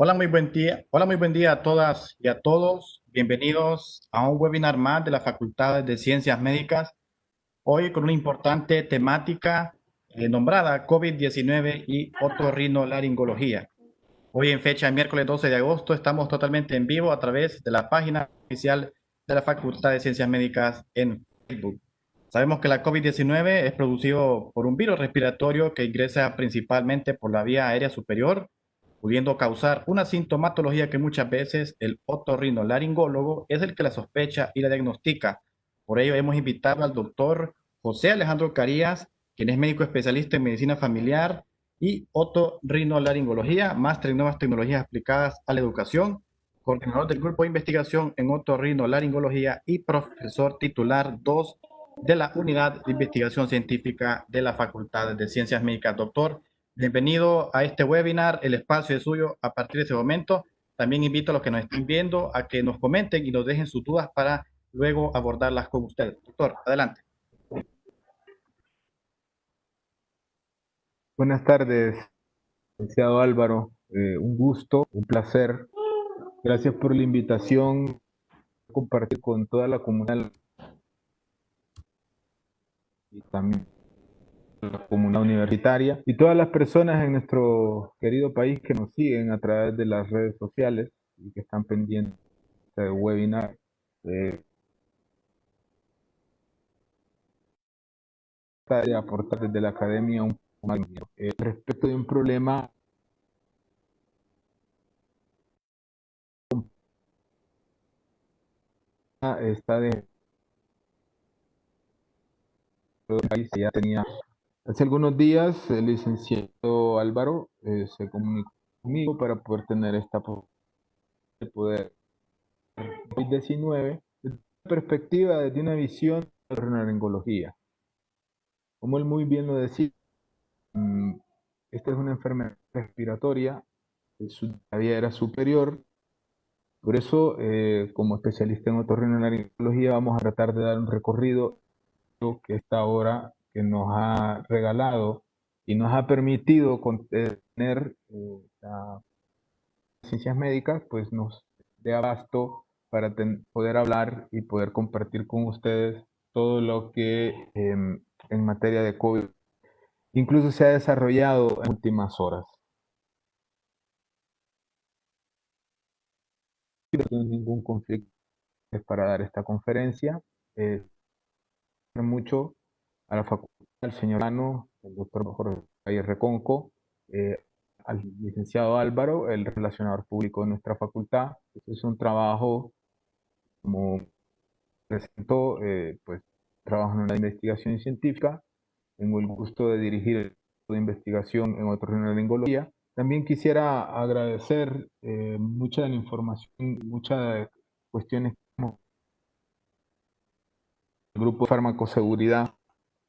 Hola, muy buen día a todas y a todos. Bienvenidos a un webinar más de la Facultad de Ciencias Médicas. Hoy con una importante temática nombrada COVID-19 y otorrinolaringología. Hoy en fecha miércoles 12 de agosto estamos totalmente en vivo a través de la página oficial de la Facultad de Ciencias Médicas en Facebook. Sabemos que la COVID-19 es producido por un virus respiratorio que ingresa principalmente por la vía aérea superior, pudiendo causar una sintomatología que muchas veces el otorrinolaringólogo es el que la sospecha y la diagnostica. Por ello hemos invitado al doctor José Alejandro Carías, quien es médico especialista en medicina familiar y otorrinolaringología, máster en nuevas tecnologías aplicadas a la educación, coordinador del grupo de investigación en otorrinolaringología y profesor titular 2 de la Unidad de Investigación Científica de la Facultad de Ciencias Médicas. Doctor, bienvenido a este webinar, el espacio es suyo a partir de ese momento. También invito a los que nos estén viendo a que nos comenten y nos dejen sus dudas para luego abordarlas con ustedes. Doctor, adelante. Buenas tardes, licenciado Álvaro. Un gusto, un placer. Gracias por la invitación a compartir con toda la comunidad y también la comunidad universitaria y todas las personas en nuestro querido país que nos siguen a través de las redes sociales y que están pendientes de webinar. De aportar desde la academia un poco más respecto de un problema está de país ya tenía. Hace algunos días el licenciado Álvaro se comunicó conmigo para poder tener esta de poder COVID-19 desde una perspectiva, desde una visión de la rinolaringología. Como él muy bien lo decía, esta es una enfermedad respiratoria, su vía era superior, por eso como especialista en otorrinolaringología vamos a tratar de dar un recorrido que esta hora que nos ha regalado y nos ha permitido tener las ciencias médicas, pues nos dé abasto para poder hablar y poder compartir con ustedes todo lo que en materia de COVID incluso se ha desarrollado en últimas horas. No tengo ningún conflicto para dar esta conferencia. Mucho a la facultad, al señor Ano, el doctor Jorge Javier Reconco, al licenciado Álvaro, el relacionador público de nuestra facultad. Este es un trabajo, como presentó, pues trabajo en una investigación científica. Tengo el gusto de dirigir el grupo de investigación en otorrinolaringología. También quisiera agradecer mucha de la información, muchas cuestiones como el grupo de farmacoseguridad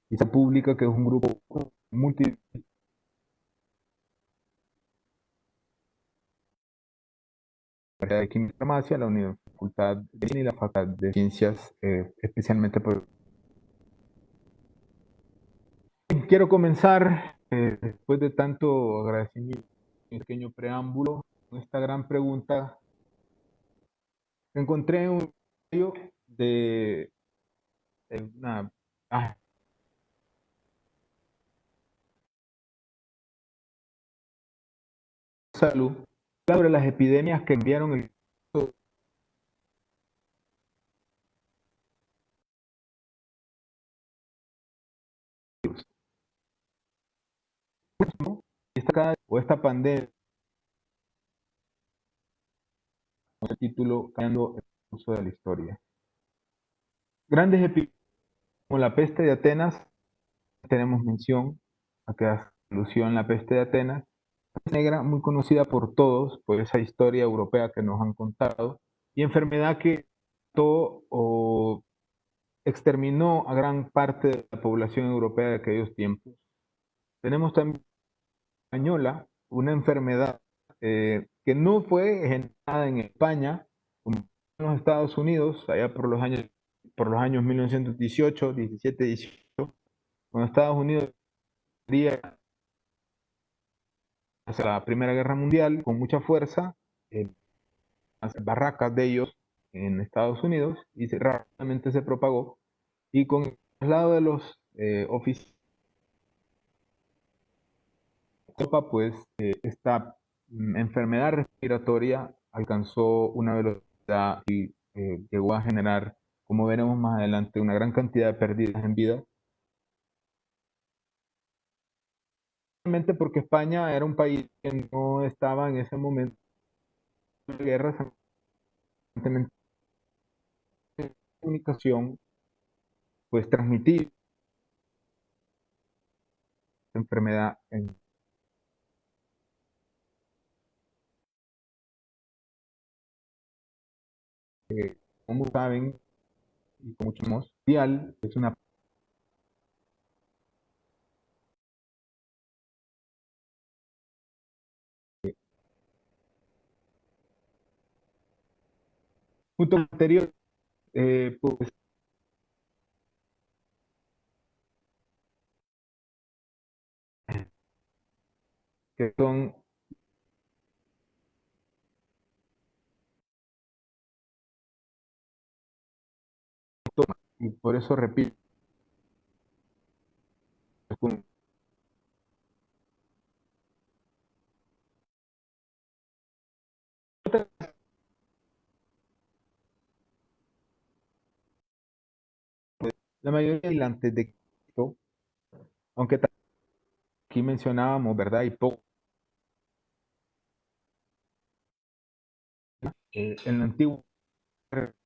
y salud pública, que es un grupo multi de Química y Farmacia, la Facultad de Medicina y la Facultad de Ciencias, especialmente por... Quiero comenzar, después de tanto agradecimiento, un pequeño preámbulo, con esta gran pregunta. Encontré un video de una salud sobre las epidemias que enviaron el virus. Esta pandemia, con el título Cambiando el curso de la historia. Grandes epidemias como la peste de Atenas, tenemos mención a que hace alusión la peste de Atenas, negra, muy conocida por todos, por esa historia europea que nos han contado, y enfermedad que mató o exterminó a gran parte de la población europea de aquellos tiempos. Tenemos también la española, una enfermedad que no fue generada en España, como en los Estados Unidos, allá por los años 1918, 17, 18, cuando Estados Unidos quería hacer la Primera Guerra Mundial con mucha fuerza, las barracas de ellos en Estados Unidos y rápidamente se propagó. Y con el traslado de los oficiales, pues esta enfermedad respiratoria alcanzó una velocidad y llegó a generar, como veremos más adelante, una gran cantidad de pérdidas en vida. Realmente porque España era un país que no estaba en ese momento de guerra, constantemente de comunicación, pues transmitir esta enfermedad en como saben y como mucho más mundial, es una punto anterior, pues que son, y por eso repito, la mayoría de antes de Cristo, aunque aquí mencionábamos, ¿verdad? Y poco, en el antiguo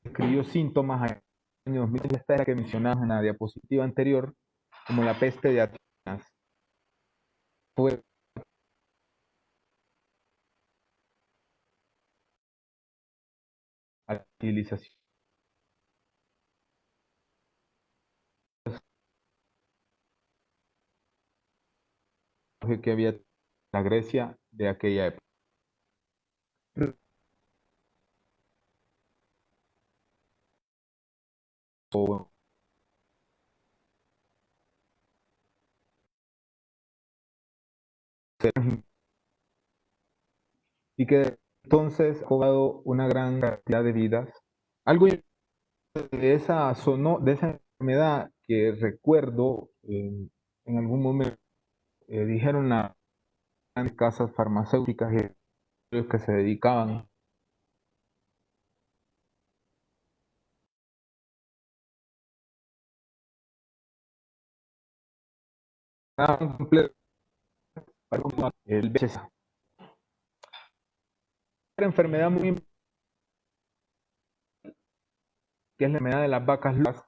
escribió síntomas a años 2000, esta era que mencionamos en la diapositiva anterior, como la peste de Atenas. Fue a la civilización que había la Grecia de aquella época. Y que entonces ha cobrado una gran cantidad de vidas. Algo de de esa enfermedad que recuerdo en algún momento dijeron las casas farmacéuticas que se dedicaban a un completo el VIH. Otra enfermedad muy importante, que es la enfermedad de las vacas locas,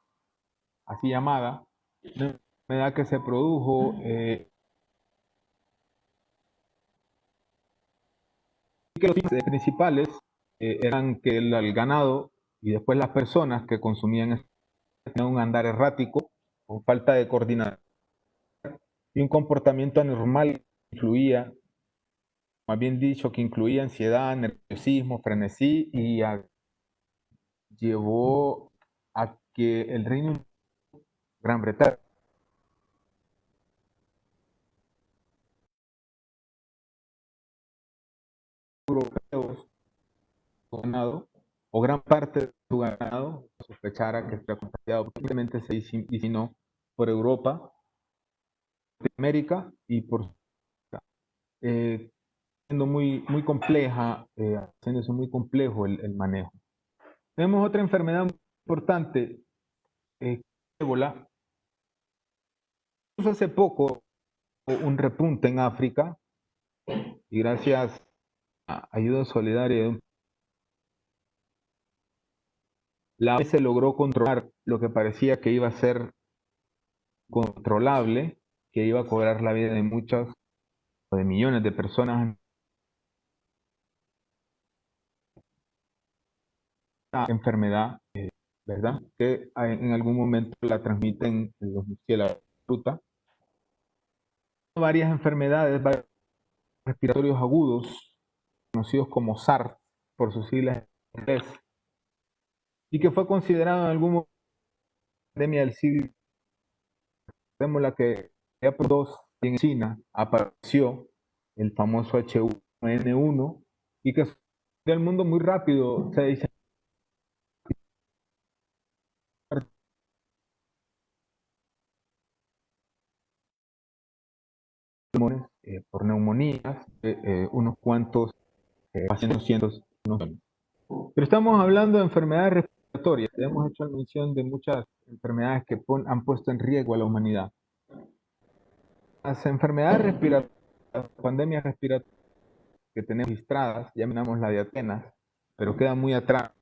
así llamada, una enfermedad que se produjo y que los síntomas principales eran que el ganado y después las personas que consumían tenían un andar errático, con falta de coordinación y un comportamiento anormal que incluía, más bien dicho, que incluía ansiedad, nerviosismo, frenesí y llevó a que el Reino Unido, Gran Bretaña, europeos, su ganado, o gran parte de su ganado, sospechara que está contagiado, posiblemente se diseminó por Europa, América y por siendo muy compleja, haciéndose muy complejo el manejo. Tenemos otra enfermedad muy importante, ébola. Hace poco un repunte en África y gracias a ayuda solidaria la OMS se logró controlar lo que parecía que iba a ser controlable, que iba a cobrar la vida de muchas o de millones de personas. Esta enfermedad, ¿verdad? Que en algún momento la transmiten los murciélagos de fruta. Varias enfermedades, varios respiratorios agudos, conocidos como SARS por sus siglas en inglés, y que fue considerado en algún momento pandemia del siglo. Vemos la que ya por dos en China apareció el famoso H1N1 y que del mundo muy rápido. Se dice por neumonías, unos cuantos pacientes, cientos, unos millones. Pero estamos hablando de enfermedades respiratorias. Hemos hecho mención de muchas enfermedades que han puesto en riesgo a la humanidad. Las enfermedades respiratorias, las pandemias respiratorias que tenemos registradas, ya miramos la de Atenas, pero queda muy atrás.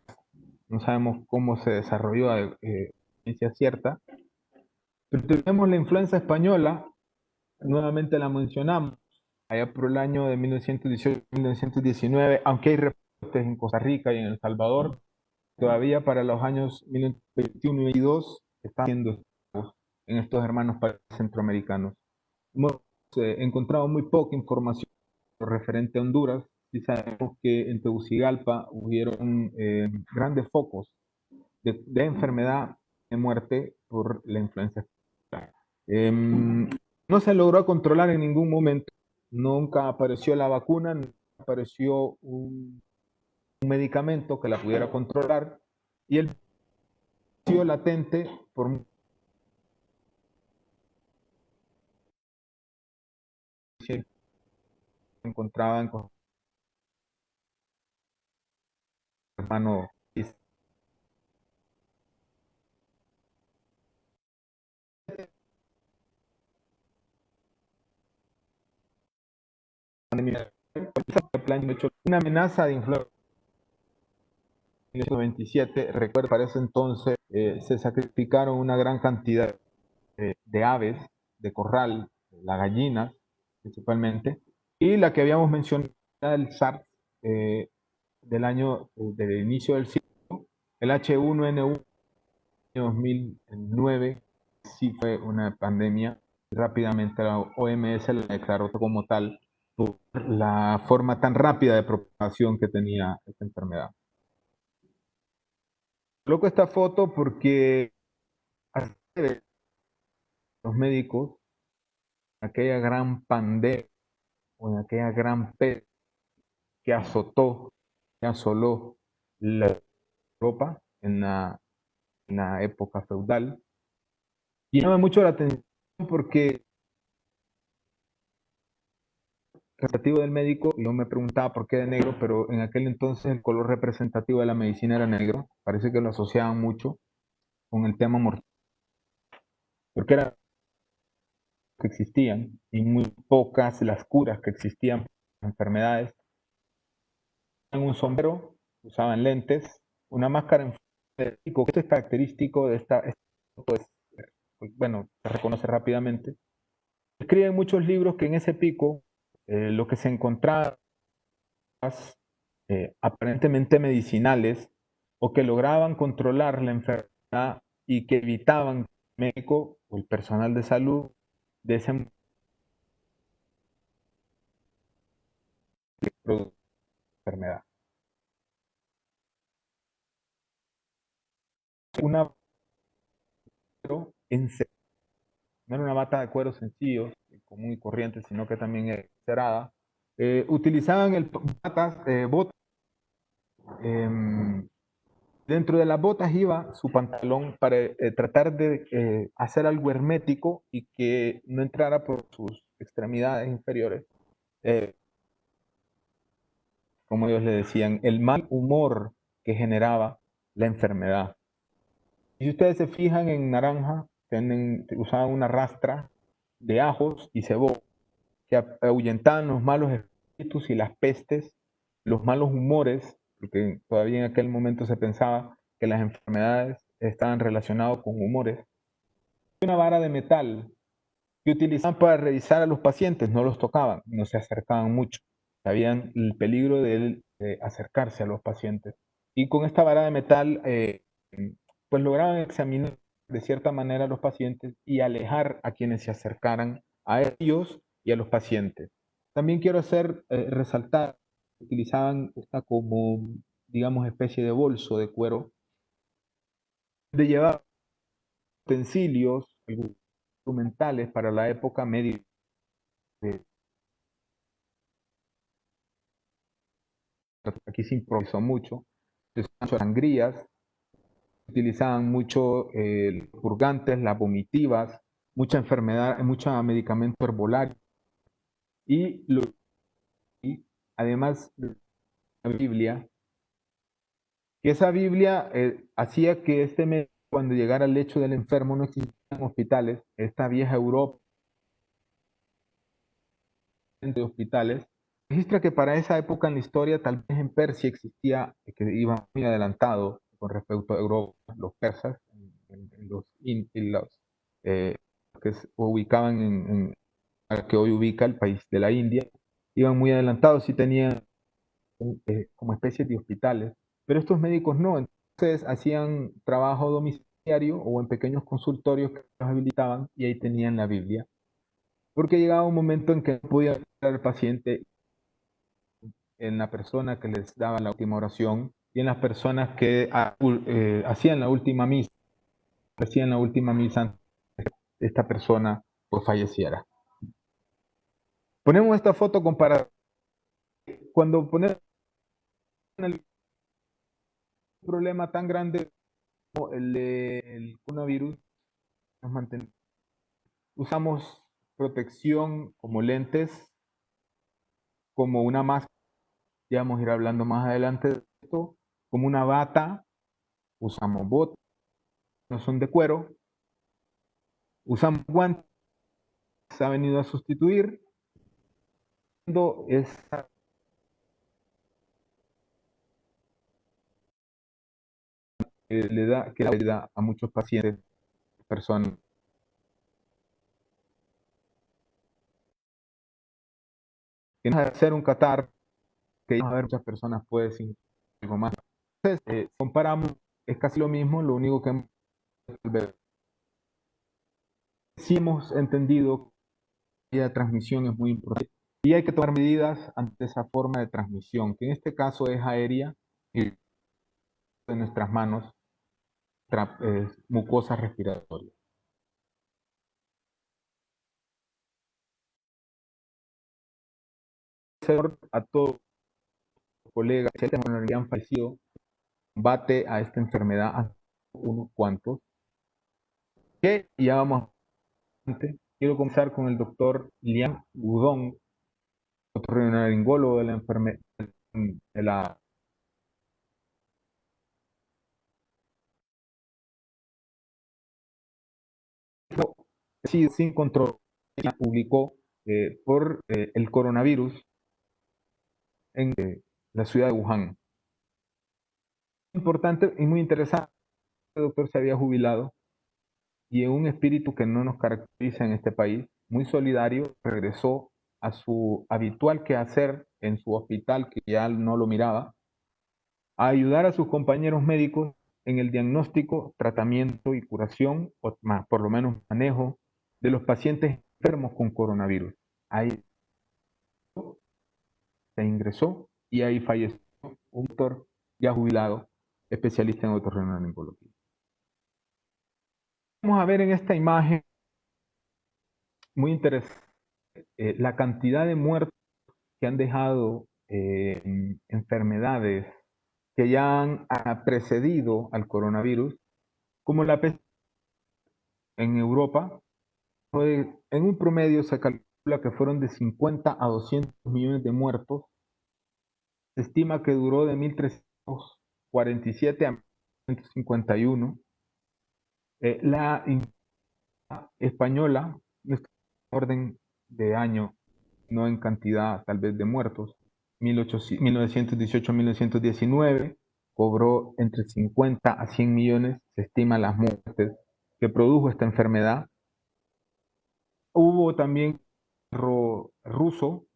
No sabemos cómo se desarrolló a ciencia cierta. Pero tenemos la influenza española, nuevamente la mencionamos, allá por el año de 1918-1919, aunque hay reportes en Costa Rica y en El Salvador, todavía para los años 1921 y 22 están siendo estudiados en estos hermanos países centroamericanos. Hemos encontrado muy poca información referente a Honduras y sabemos que en Tegucigalpa hubieron grandes focos de enfermedad, de muerte por la influenza. No se logró controlar en ningún momento, nunca apareció la vacuna, nunca apareció un medicamento que la pudiera controlar y el sido latente por se encontraban con su hermano. Una amenaza de influenza en el 27, recuerdo, para ese entonces se sacrificaron una gran cantidad de aves de corral, las gallinas principalmente, y la que habíamos mencionado, el SARS del año, del inicio del siglo, el H1N1 de 2009, sí fue una pandemia, y rápidamente la OMS la declaró como tal por la forma tan rápida de propagación que tenía esta enfermedad. Coloco esta foto porque los médicos, aquella gran pandemia o en aquella gran peste que azotó, que asoló la Europa en la época feudal, y llama mucho la atención porque representativo del médico, y yo me preguntaba por qué de negro, pero en aquel entonces el color representativo de la medicina era negro, parece que lo asociaban mucho con el tema mortal, porque eran que existían y muy pocas las curas que existían para las enfermedades. En un sombrero, usaban lentes, una máscara en esto es característico de pues, bueno, se reconoce rápidamente. Escriben muchos libros que en ese pico lo que se encontraba aparentemente medicinales o que lograban controlar la enfermedad y que evitaban que el médico o el personal de salud de esa enfermedad. Una en no era una bata de cuero sencillo, común y corriente, sino que también era cerrada. Utilizaban botas. Eh, Dentro de las botas iba su pantalón para tratar de hacer algo hermético y que no entrara por sus extremidades inferiores. Eh, como ellos le decían, el mal humor que generaba la enfermedad. Y si ustedes se fijan en naranja, usaban una rastra de ajos y cebolla que ahuyentaban los malos espíritus y las pestes, los malos humores, porque todavía en aquel momento se pensaba que las enfermedades estaban relacionadas con humores. Una vara de metal que utilizaban para revisar a los pacientes, no los tocaban, no se acercaban mucho, sabían el peligro de acercarse a los pacientes. Y con esta vara de metal, pues lograban examinar de cierta manera a los pacientes y alejar a quienes se acercaran a ellos y a los pacientes. También quiero resaltar, utilizaban esta como, digamos, especie de bolso de cuero, de llevar utensilios instrumentales para la época media aquí se improvisó mucho, se usaban sangrías, se utilizaban mucho los purgantes, las vomitivas, mucha enfermedad, mucho medicamento herbolario y, y además la Biblia, que esa Biblia hacía que este médico, cuando llegara al lecho del enfermo, no existían hospitales, esta vieja Europa de hospitales, registra que para esa época en la historia, tal vez en Persia existía, que iba muy adelantado con respecto a Europa, los persas, eh, que se ubicaban que hoy ubica el país de la India, iban muy adelantados y tenían como especies de hospitales, pero estos médicos no, entonces hacían trabajo domiciliario o en pequeños consultorios que los habilitaban y ahí tenían la Biblia, porque llegaba un momento en que no podía ver al paciente en la persona que les daba la última oración y en las personas que hacían la última misa, hacían la última misa antes de que esta persona pues falleciera. Ponemos esta foto comparada. Cuando ponemos el problema tan grande como el coronavirus, nos usamos protección como lentes, como una máscara, ya vamos a ir hablando más adelante de esto, como una bata, usamos botas, no son de cuero, usamos guantes, se ha venido a sustituir, esa le da que la vida a muchos pacientes, personas. Que no hacer un catarro, que a ver muchas personas puede sin algo más. Entonces, comparamos, es casi lo mismo, lo único que sí hemos entendido que la transmisión es muy importante y hay que tomar medidas ante esa forma de transmisión, que en este caso es aérea y de nuestras manos, mucosas respiratorias. A todos los colegas que han fallecido, combate a esta enfermedad a unos cuantos, que ya vamos adelante. Quiero comenzar con el doctor Liam Gudong, otorrinolaringólogo de la enfermedad de la sí, sin control, publicó por el coronavirus en la ciudad de Wuhan. Importante y muy interesante, el doctor se había jubilado y en un espíritu que no nos caracteriza en este país, muy solidario, regresó a su habitual quehacer en su hospital, que ya no lo miraba, a ayudar a sus compañeros médicos en el diagnóstico, tratamiento y curación, o más, por lo menos manejo, de los pacientes enfermos con coronavirus. Ahí se ingresó y ahí falleció un doctor ya jubilado, especialista en otorrinolaringología. Vamos a ver en esta imagen, muy interesante, la cantidad de muertos que han dejado enfermedades que ya han precedido al coronavirus, como la peste en Europa. En un promedio se calcula que fueron de 50 a 200 millones de muertos. Se estima que duró de 1347 a 1951. La española, nuestro orden de año, no en cantidad tal vez de muertos, 1918-1919, cobró entre 50 a 100 millones, se estima las muertes que produjo esta enfermedad. Hubo también ruso,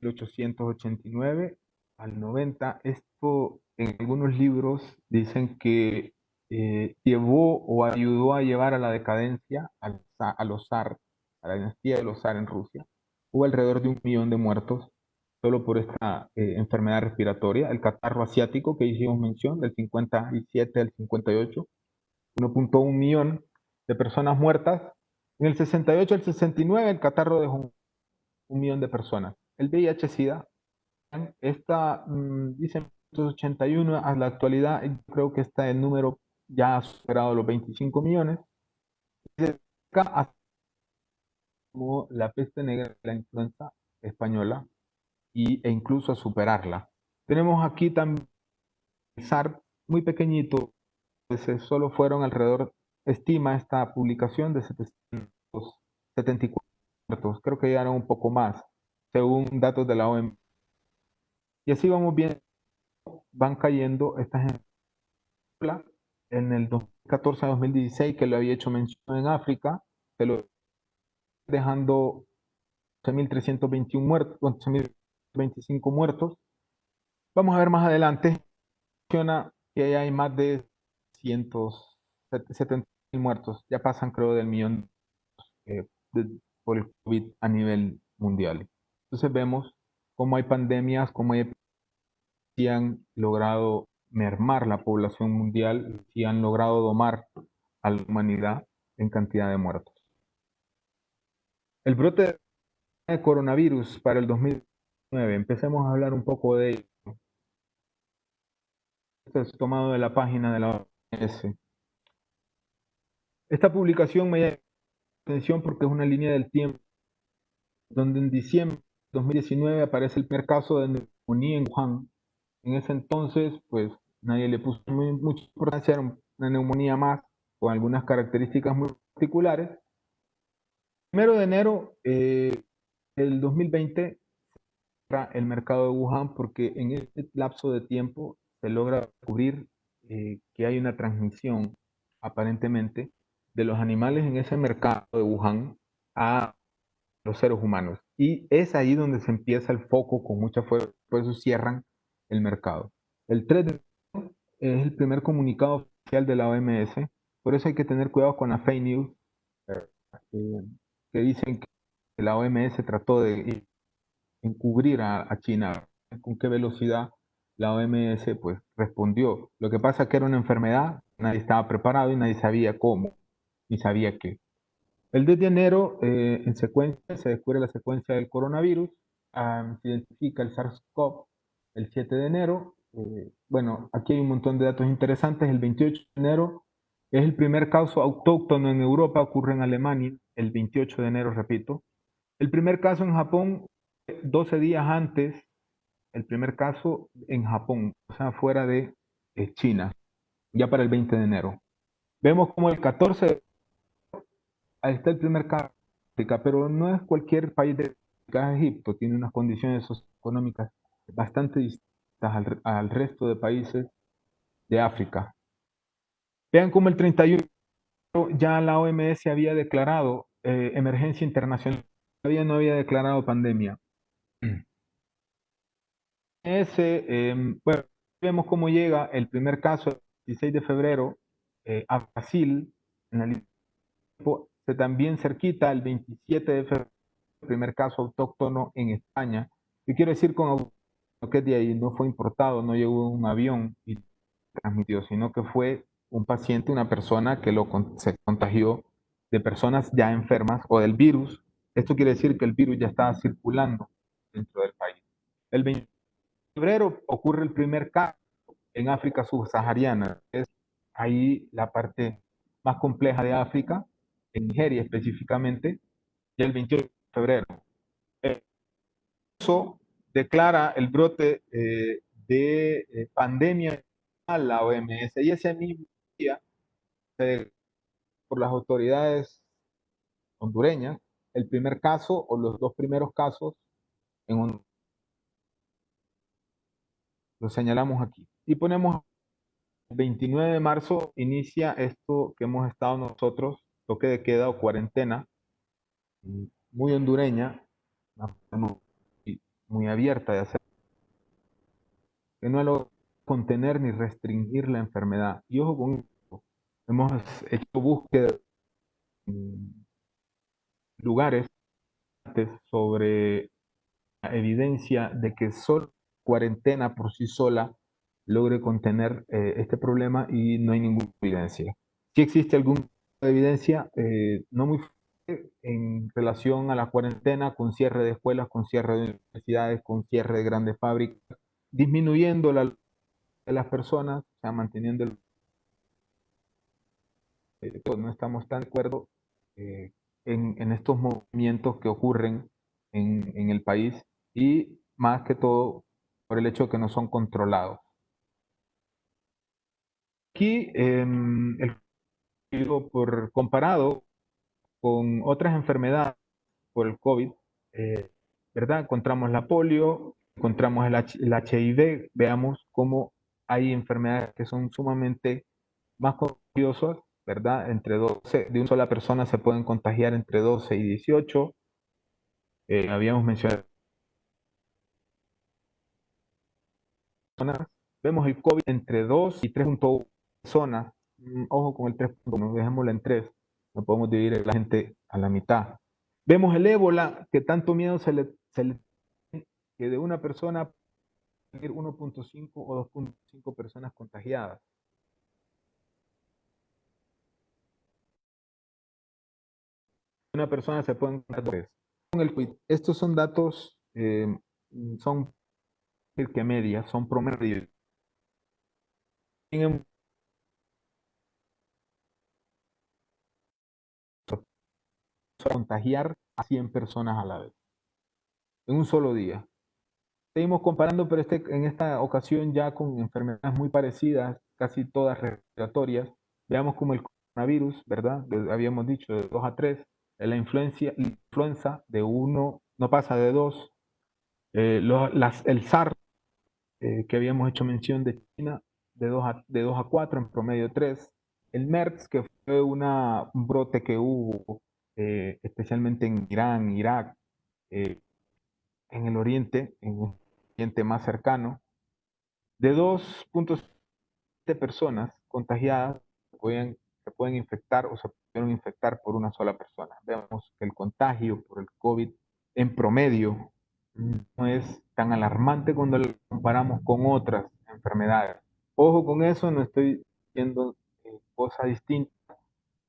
de 889 al 90. Esto en algunos libros dicen que llevó o ayudó a llevar a la decadencia a los zar, a la dinastía de los zar en Rusia. Hubo alrededor de 1 millón de muertos solo por esta enfermedad respiratoria, el catarro asiático que hicimos mención, del 57 al 58, 1.1 millón de personas muertas. En el 68 al 69 el catarro dejó 1 millón de personas. El VIH-Sida Esta dice 1981, a la actualidad yo creo que el número ya ha superado los 25 millones. De acá como la peste negra, la influenza española, e incluso a superarla. Tenemos aquí también el SARS muy pequeñito, pues, solo fueron alrededor, estima esta publicación, de 774 muertos, creo que llegaron un poco más, según datos de la OMS. Y así vamos viendo, van cayendo estas en el 2014-2016, que lo había hecho mención en África, se lo dejando 11.321 muertos, 11.025 muertos. Vamos a ver más adelante, menciona que hay más de 170.000 muertos, ya pasan creo del millón eh, por el COVID a nivel mundial. Entonces vemos cómo hay pandemias, cómo hay sí han logrado mermar la población mundial y han logrado domar a la humanidad en cantidad de muertos. El brote de coronavirus para el 2019, empecemos a hablar un poco de ello. Esto es tomado de la página de la OMS. Esta publicación me llama la atención porque es una línea del tiempo donde en diciembre de 2019 aparece el primer caso de neumonía en Wuhan. En ese entonces, pues nadie le puso mucha importancia, era una neumonía más con algunas características muy particulares. Primero de enero del 2020 cierra el mercado de Wuhan porque en este lapso de tiempo se logra descubrir que hay una transmisión aparentemente de los animales en ese mercado de Wuhan a los seres humanos. Y es ahí donde se empieza el foco con mucha fuerza, por eso cierran el mercado. El 3 de enero es el primer comunicado oficial de la OMS, por eso hay que tener cuidado con la fake news, eh, que dicen que la OMS trató de encubrir a China. ¿Con qué velocidad la OMS pues respondió? Lo que pasa es que era una enfermedad, nadie estaba preparado y nadie sabía cómo, ni sabía qué. El 10 de enero, en secuencia, se descubre la secuencia del coronavirus, se identifica el SARS-CoV el 7 de enero. Bueno, aquí hay un montón de datos interesantes. El 28 de enero es el primer caso autóctono en Europa, ocurre en Alemania, el 28 de enero, repito. El primer caso en Japón, 12 días antes, el primer caso en Japón, o sea, fuera de China, ya para el 20 de enero. Vemos como el 14 ahí está el primer caso de África, pero no es cualquier país de África, es Egipto, tiene unas condiciones socioeconómicas bastante distintas al resto de países de África. Vean cómo el 31 ya la OMS había declarado emergencia internacional, todavía no había declarado pandemia. Bueno, vemos cómo llega el primer caso el 16 de febrero a Brasil, en el también cerquita, el 27 de febrero, el primer caso autóctono en España. Yo quiero decir con autóctono que de ahí no fue importado, no llegó un avión y transmitió, sino que fue un paciente, una persona que se contagió de personas ya enfermas o del virus. Esto quiere decir que el virus ya estaba circulando dentro del país. El 20 de febrero ocurre el primer caso en África subsahariana. Es ahí la parte más compleja de África, en Nigeria específicamente, y el 28 de febrero. Eso declara el brote de pandemia a la OMS y ese mismo día, por las autoridades hondureñas, el primer caso o los dos primeros casos en Honduras. Lo señalamos aquí. Y ponemos el 29 de marzo, inicia esto que hemos estado nosotros, toque de queda o cuarentena, muy hondureña, muy abierta de hacer, que no lo contener ni restringir la enfermedad. Y ojo con esto, hemos hecho búsqueda en lugares sobre la evidencia de que solo cuarentena por sí sola logre contener este problema y no hay ninguna evidencia. Si existe alguna evidencia, no muy fuerte, en relación a la cuarentena, con cierre de escuelas, con cierre de universidades, con cierre de grandes fábricas, disminuyendo la de las personas, o sea, manteniendo no estamos tan de acuerdo eh, en estos movimientos que ocurren en el país y más que todo por el hecho de que no son controlados. Aquí, el comparado con otras enfermedades por el COVID, eh, ¿verdad? Encontramos la polio, encontramos el HIV, veamos cómo hay enfermedades que son sumamente más contagiosas, ¿verdad? Entre 12, de una sola persona se pueden contagiar entre 12 y 18. Habíamos mencionado personas. Vemos el COVID entre 2 y 3.1 personas. Ojo con el 3.1, dejémoslo en 3. No podemos dividir a la gente a la mitad. Vemos el ébola, que tanto miedo se le tiene, que de una persona puede ir 1.5 o 2.5 personas contagiadas. Una persona se puede contagiar con el COVID. Estos son datos, son que media, son promedios. Tienen contagiar a 100 personas a la vez, en un solo día. Seguimos comparando, pero en esta ocasión ya con enfermedades muy parecidas, casi todas respiratorias. Veamos como el coronavirus, ¿verdad? Habíamos dicho de 2 a 3. La influenza de 1 no pasa de 2. El SARS, que habíamos hecho mención de China, de 2 a 4, en promedio 3. El MERS, que fue un brote que hubo especialmente en Irán, Irak, eh, en el Oriente, en un Oriente más cercano, de 2.7 personas contagiadas se pueden infectar o se pueden infectar por una sola persona. Vemos que el contagio por el COVID en promedio no es tan alarmante cuando lo comparamos con otras enfermedades. Ojo con eso, no estoy diciendo cosas distintas.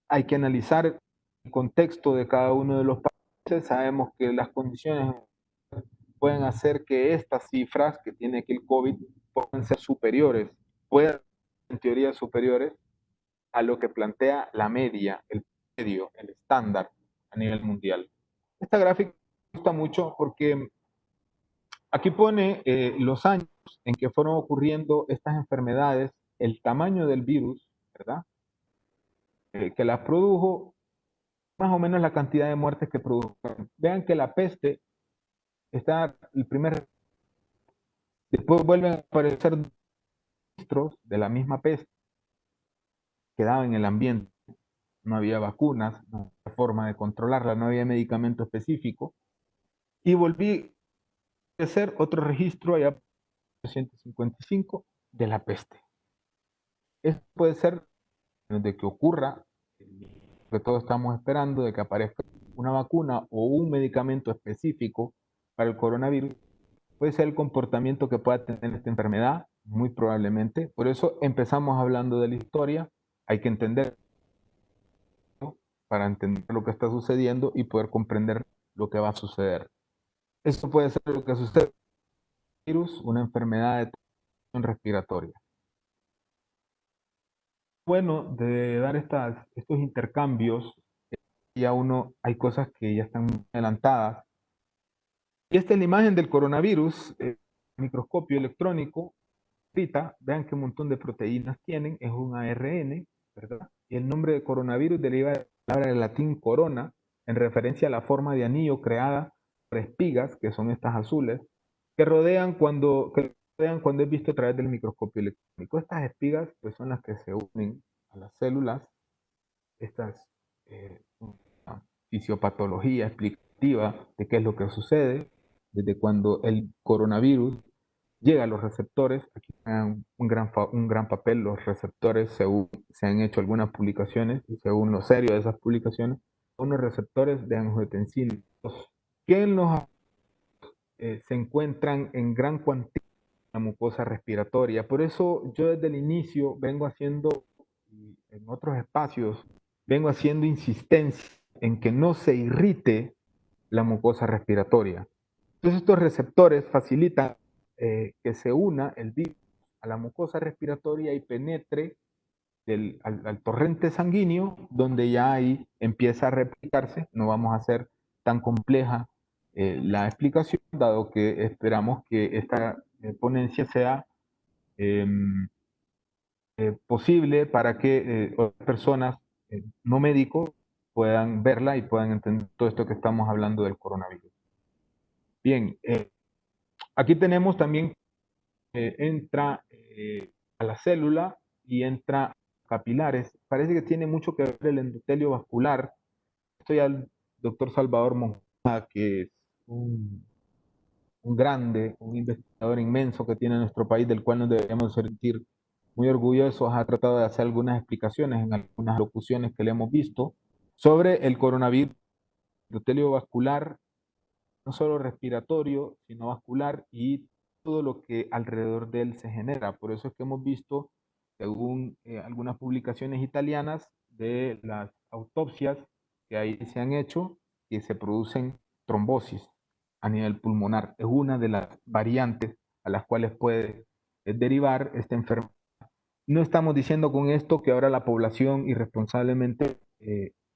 Hay que analizar el contexto de cada uno de los países. Sabemos que las condiciones pueden hacer que estas cifras que tiene aquí el COVID puedan ser superiores, puedan en teoría superiores a lo que plantea la media, el medio, el estándar a nivel mundial. Esta gráfica me gusta mucho porque aquí pone los años en que fueron ocurriendo estas enfermedades, el tamaño del virus, ¿verdad? Que las produjo, más o menos la cantidad de muertes que produjeron. Vean que la peste está el primer, después vuelven a aparecer registros de la misma peste que daba en el ambiente. No había vacunas, no había forma de controlarla, no había medicamento específico. Y volví a hacer otro registro allá en 1955 de la peste. Esto puede ser de que ocurra, que todos estamos esperando, de que aparezca una vacuna o un medicamento específico para el coronavirus. Puede ser el comportamiento que pueda tener esta enfermedad, muy probablemente. Por eso empezamos hablando de la historia. Hay que entender para entender lo que está sucediendo y poder comprender lo que va a suceder. Esto puede ser lo que sucede con el virus, una enfermedad de transmisión respiratoria. Bueno, de dar estos intercambios, ya hay cosas que ya están adelantadas. Y esta es la imagen del coronavirus, microscopio electrónico. Ahorita, vean qué montón de proteínas tienen, es un ARN, ¿verdad? Y el nombre de coronavirus deriva de la palabra del latín corona, en referencia a la forma de anillo creada por espigas, que son estas azules, que rodean cuando es visto a través del microscopio electrónico. Estas espigas pues, son las que se unen a las células. Estas una fisiopatología explicativa de qué es lo que sucede desde cuando el coronavirus llega a los receptores. Aquí juegan un gran papel los receptores, según se han hecho algunas publicaciones y según lo serio de esas publicaciones, son los receptores de angiotensina, que se encuentran en gran cantidad en la mucosa respiratoria. Por eso yo desde el inicio vengo haciendo, y en otros espacios, vengo haciendo insistencia en que no se irrite la mucosa respiratoria. Entonces estos receptores facilitan que se una el virus a la mucosa respiratoria y penetre al torrente sanguíneo, donde ya ahí empieza a replicarse. No vamos a hacer tan compleja la explicación, dado que esperamos que esta ponencia sea eh, posible para que otras personas no médicos puedan verla y puedan entender todo esto que estamos hablando del coronavirus. Bien, aquí tenemos también, entra a la célula y entra capilares. Parece que tiene mucho que ver el endotelio vascular. Estoy al doctor Salvador Monja, que es un grande, un investigador inmenso que tiene nuestro país, del cual nos deberíamos sentir muy orgullosos. Ha tratado de hacer algunas explicaciones en algunas locuciones que le hemos visto sobre el coronavirus, endotelio vascular, no solo respiratorio, sino vascular y todo lo que alrededor de él se genera. Por eso es que hemos visto, según algunas publicaciones italianas, de las autopsias que ahí se han hecho, que se producen trombosis a nivel pulmonar. Es una de las variantes a las cuales puede derivar esta enfermedad. No estamos diciendo con esto que ahora la población irresponsablemente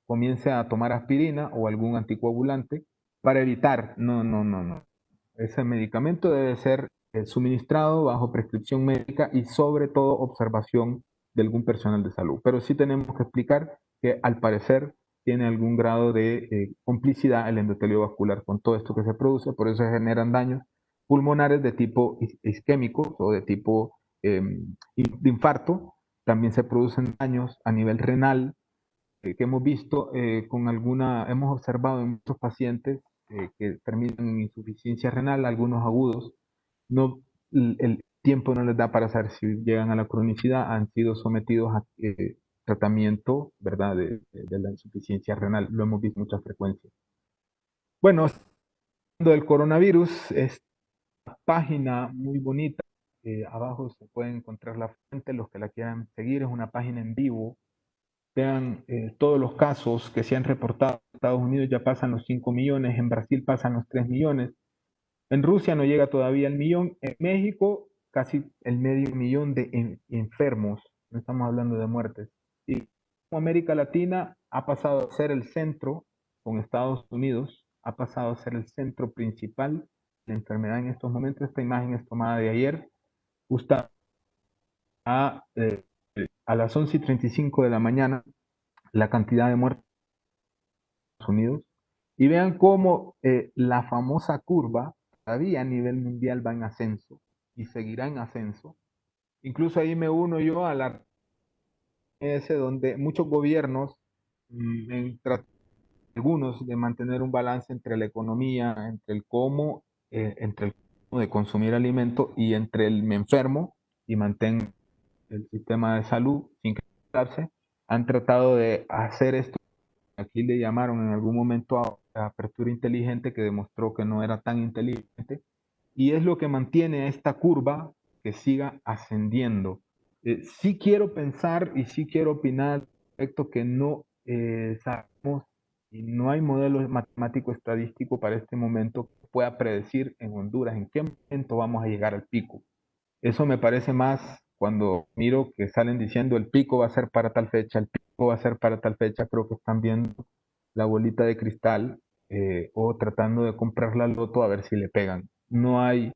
comience a tomar aspirina o algún anticoagulante para evitar. No, no, no, no. Ese medicamento debe ser suministrado bajo prescripción médica y sobre todo observación de algún personal de salud. Pero sí tenemos que explicar que al parecer tiene algún grado de complicidad el endotelio vascular con todo esto que se produce, por eso se generan daños pulmonares de tipo isquémico o de tipo de infarto. También se producen daños a nivel renal, que hemos visto hemos observado en muchos pacientes que terminan en insuficiencia renal, algunos agudos. No, el tiempo no les da para saber si llegan a la cronicidad, han sido sometidos a tratamiento, ¿verdad?, de la insuficiencia renal. Lo hemos visto mucha frecuencia. Bueno, hablando del coronavirus, es una página muy bonita. Abajo se puede encontrar la fuente, los que la quieran seguir. Es una página en vivo. Vean todos los casos que se han reportado en Estados Unidos, ya pasan los 5 millones, en Brasil pasan los 3 millones, en Rusia no llega todavía el millón, en México casi el medio millón de enfermos, no estamos hablando de muertes. Y América Latina ha pasado a ser el centro, con Estados Unidos, ha pasado a ser el centro principal de la enfermedad en estos momentos. Esta imagen es tomada de ayer, justo a, a las 11:35 de la mañana, la cantidad de muertes en Estados Unidos. Y vean cómo la famosa curva todavía a nivel mundial va en ascenso y seguirá en ascenso. Incluso ahí me uno yo a la ese donde muchos gobiernos algunos de mantener un balance entre la economía, entre el cómo de consumir alimento y entre el me enfermo y mantengo el sistema de salud sin quedarse, han tratado de hacer esto. Aquí le llamaron en algún momento a apertura inteligente, que demostró que no era tan inteligente, y es lo que mantiene esta curva que siga ascendiendo. Sí quiero pensar y sí quiero opinar respecto que no sabemos y no hay modelo matemático estadístico para este momento que pueda predecir en Honduras en qué momento vamos a llegar al pico. Eso me parece más cuando miro que salen diciendo el pico va a ser para tal fecha, el pico va a ser para tal fecha. Creo que están viendo la bolita de cristal o tratando de comprar la loto a ver si le pegan. No hay,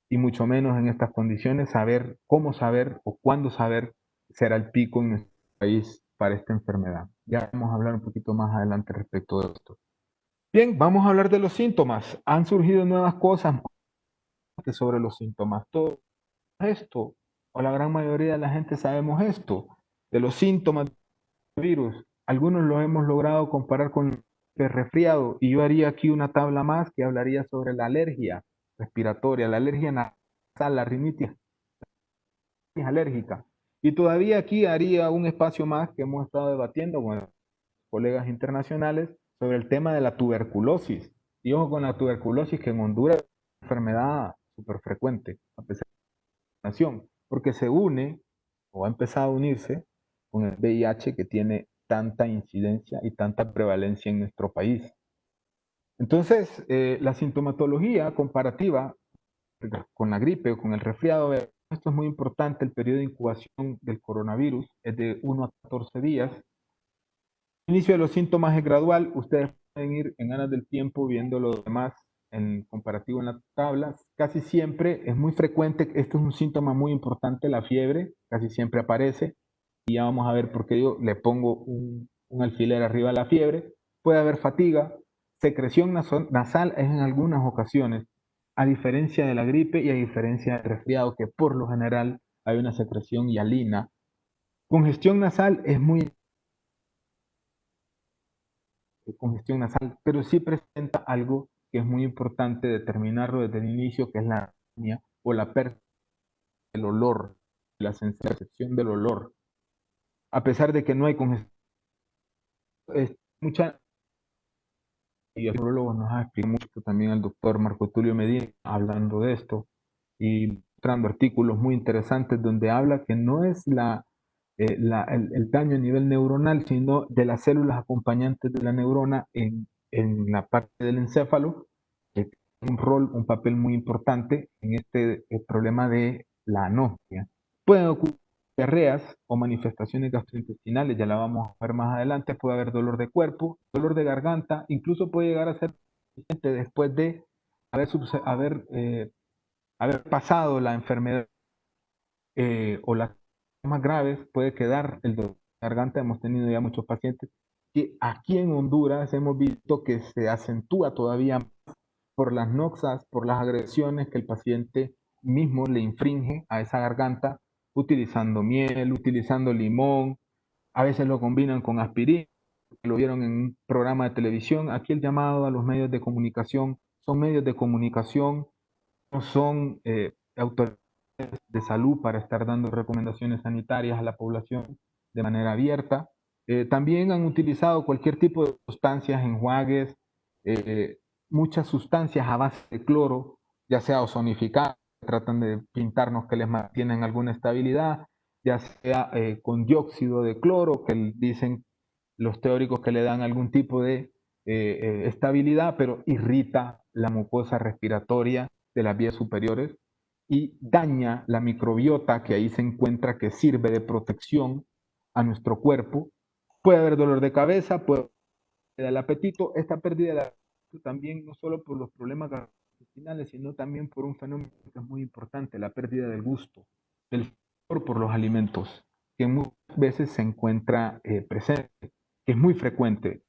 y mucho menos en estas condiciones, saber cómo saber o cuándo saber será el pico en nuestro país para esta enfermedad. Ya vamos a hablar un poquito más adelante respecto de esto. Bien, vamos a hablar de los síntomas. Han surgido nuevas cosas sobre los síntomas. Todo esto, o la gran mayoría de la gente sabemos esto, de los síntomas del virus. Algunos lo hemos logrado comparar con el resfriado, y yo haría aquí una tabla más que hablaría sobre la alergia respiratoria, la alergia nasal, la rinitis alérgica. Y todavía aquí haría un espacio más que hemos estado debatiendo con colegas internacionales sobre el tema de la tuberculosis. Y ojo con la tuberculosis, que en Honduras es una enfermedad súper frecuente, a pesar nación, porque se une o ha empezado a unirse con el VIH, que tiene tanta incidencia y tanta prevalencia en nuestro país. Entonces, la sintomatología comparativa con la gripe o con el resfriado, esto es muy importante, el periodo de incubación del coronavirus es de 1 a 14 días. El inicio de los síntomas es gradual, ustedes pueden ir en ganas del tiempo viendo lo demás en comparativo en las tablas. Casi siempre es muy frecuente, esto es un síntoma muy importante, la fiebre, casi siempre aparece, y ya vamos a ver por qué yo le pongo un alfiler arriba a la fiebre. Puede haber fatiga, secreción nasal es en algunas ocasiones, a diferencia de la gripe y a diferencia del resfriado, que por lo general hay una secreción hialina. Congestión nasal es muy congestión nasal, pero sí presenta algo que es muy importante determinarlo desde el inicio, que es la anemia o la pérdida del olor, la sensación del olor. A pesar de que no hay congestión, mucha, y el neurólogo nos ha explicado mucho también el doctor Marco Tulio Medina hablando de esto y mostrando artículos muy interesantes donde habla que no es el daño a nivel neuronal, sino de las células acompañantes de la neurona en la parte del encéfalo, que tiene un papel muy importante en este problema de la anosmia. Pueden ocurrir diarreas o manifestaciones gastrointestinales, ya la vamos a ver más adelante, puede haber dolor de cuerpo, dolor de garganta, incluso puede llegar a ser después de haber pasado la enfermedad o las más graves, puede quedar el dolor de garganta. Hemos tenido ya muchos pacientes que aquí en Honduras hemos visto que se acentúa todavía más por las noxas, por las agresiones que el paciente mismo le infringe a esa garganta, utilizando miel, utilizando limón, a veces lo combinan con aspirina, lo vieron en un programa de televisión. Aquí el llamado a los medios de comunicación son medios de comunicación, no son autoridades de salud para estar dando recomendaciones sanitarias a la población de manera abierta. También han utilizado cualquier tipo de sustancias, enjuagues, muchas sustancias a base de cloro, ya sea ozonificadas, tratan de pintarnos que les mantienen alguna estabilidad, ya sea con dióxido de cloro, que dicen los teóricos que le dan algún tipo de estabilidad, pero irrita la mucosa respiratoria de las vías superiores y daña la microbiota que ahí se encuentra, que sirve de protección a nuestro cuerpo. Puede haber dolor de cabeza, puede haber el apetito. Esta pérdida del apetito también no solo por los problemas gastrointestinales, sino también por un fenómeno que es muy importante, la pérdida del gusto, del sabor por los alimentos, que muchas veces se encuentra presente, que es muy frecuente,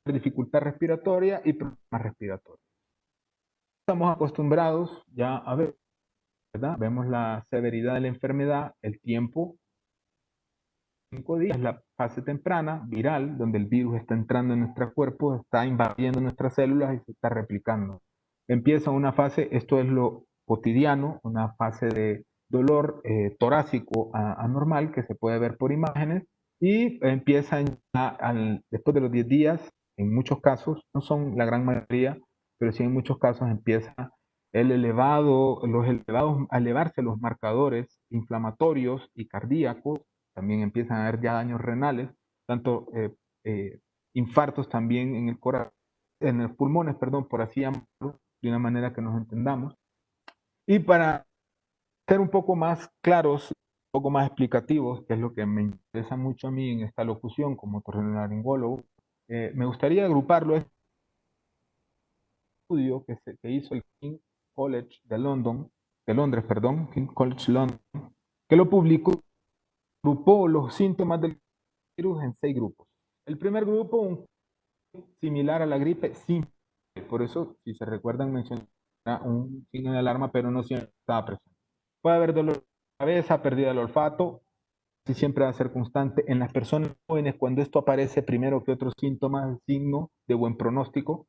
dificultad respiratoria y problemas respiratorios. Estamos acostumbrados ya a ver, ¿verdad? Vemos la severidad de la enfermedad, el tiempo, 5 días, la fase temprana, viral, donde el virus está entrando en nuestro cuerpo, está invadiendo nuestras células y se está replicando. Empieza una fase, esto es lo cotidiano, una fase de dolor torácico anormal que se puede ver por imágenes y empieza después de los 10 días, en muchos casos, no son la gran mayoría, pero sí en muchos casos empieza a elevarse los marcadores inflamatorios y cardíacos, también empiezan a haber ya daños renales, tanto infartos también en en los pulmones, perdón, por así llamarlo, de una manera que nos entendamos. Y para ser un poco más claros, un poco más explicativos, que es lo que me interesa mucho a mí en esta locución como otorrinolaringólogo, me gustaría agruparlo a este estudio que hizo el King College de Londres, perdón, King College London, que lo publicó, agrupó los síntomas del virus en 6 grupos. El primer grupo, similar a la gripe, sin. Por eso, si se recuerdan, mencioné un signo de alarma, pero no siempre estaba presente. Puede haber dolor de cabeza, pérdida del olfato, si siempre va a ser constante. En las personas jóvenes, cuando esto aparece primero que otros síntomas, signo de buen pronóstico,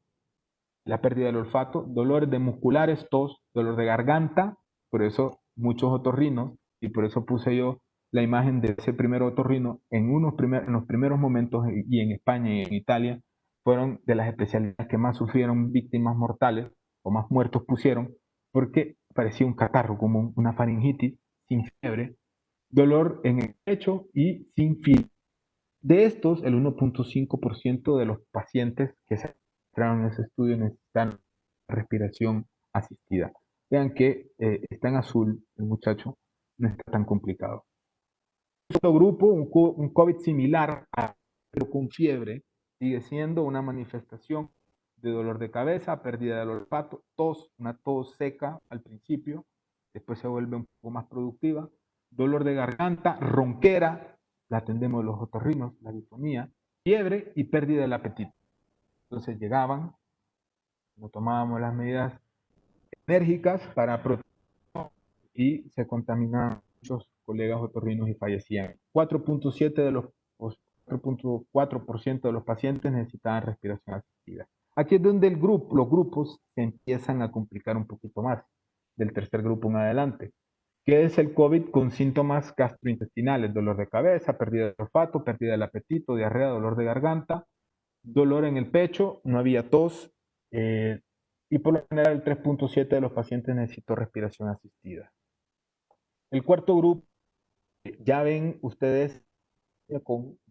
la pérdida del olfato, dolores de musculares, tos, dolor de garganta, por eso muchos otorrinos, y por eso puse yo la imagen de ese primer otorrino en los primeros momentos, y en España y en Italia, fueron de las especialidades que más sufrieron víctimas mortales, o más muertos pusieron, porque parecía un catarro, como una faringitis, sin fiebre, dolor en el pecho y sin fiebre. De estos, el 1.5% de los pacientes que se entraron en ese estudio necesitan respiración asistida. Vean que está en azul el muchacho, no está tan complicado. Otro grupo, un COVID similar, pero con fiebre, sigue siendo una manifestación de dolor de cabeza, pérdida del olfato, tos, una tos seca al principio, después se vuelve un poco más productiva, dolor de garganta, ronquera, la atendemos los otorrinos, la disfonía, fiebre y pérdida del apetito. Entonces llegaban, no tomábamos las medidas enérgicas para proteger y se contaminaban muchos colegas otorrinos y fallecían. 4.7 de los 4.4% de los pacientes necesitaban respiración asistida. Aquí es donde los grupos se empiezan a complicar un poquito más, del tercer grupo en adelante, que es el COVID con síntomas gastrointestinales, dolor de cabeza, pérdida de olfato, pérdida del apetito, diarrea, dolor de garganta, dolor en el pecho, no había tos, y por lo general el 3.7 de los pacientes necesitó respiración asistida. El cuarto grupo, ya ven ustedes, ya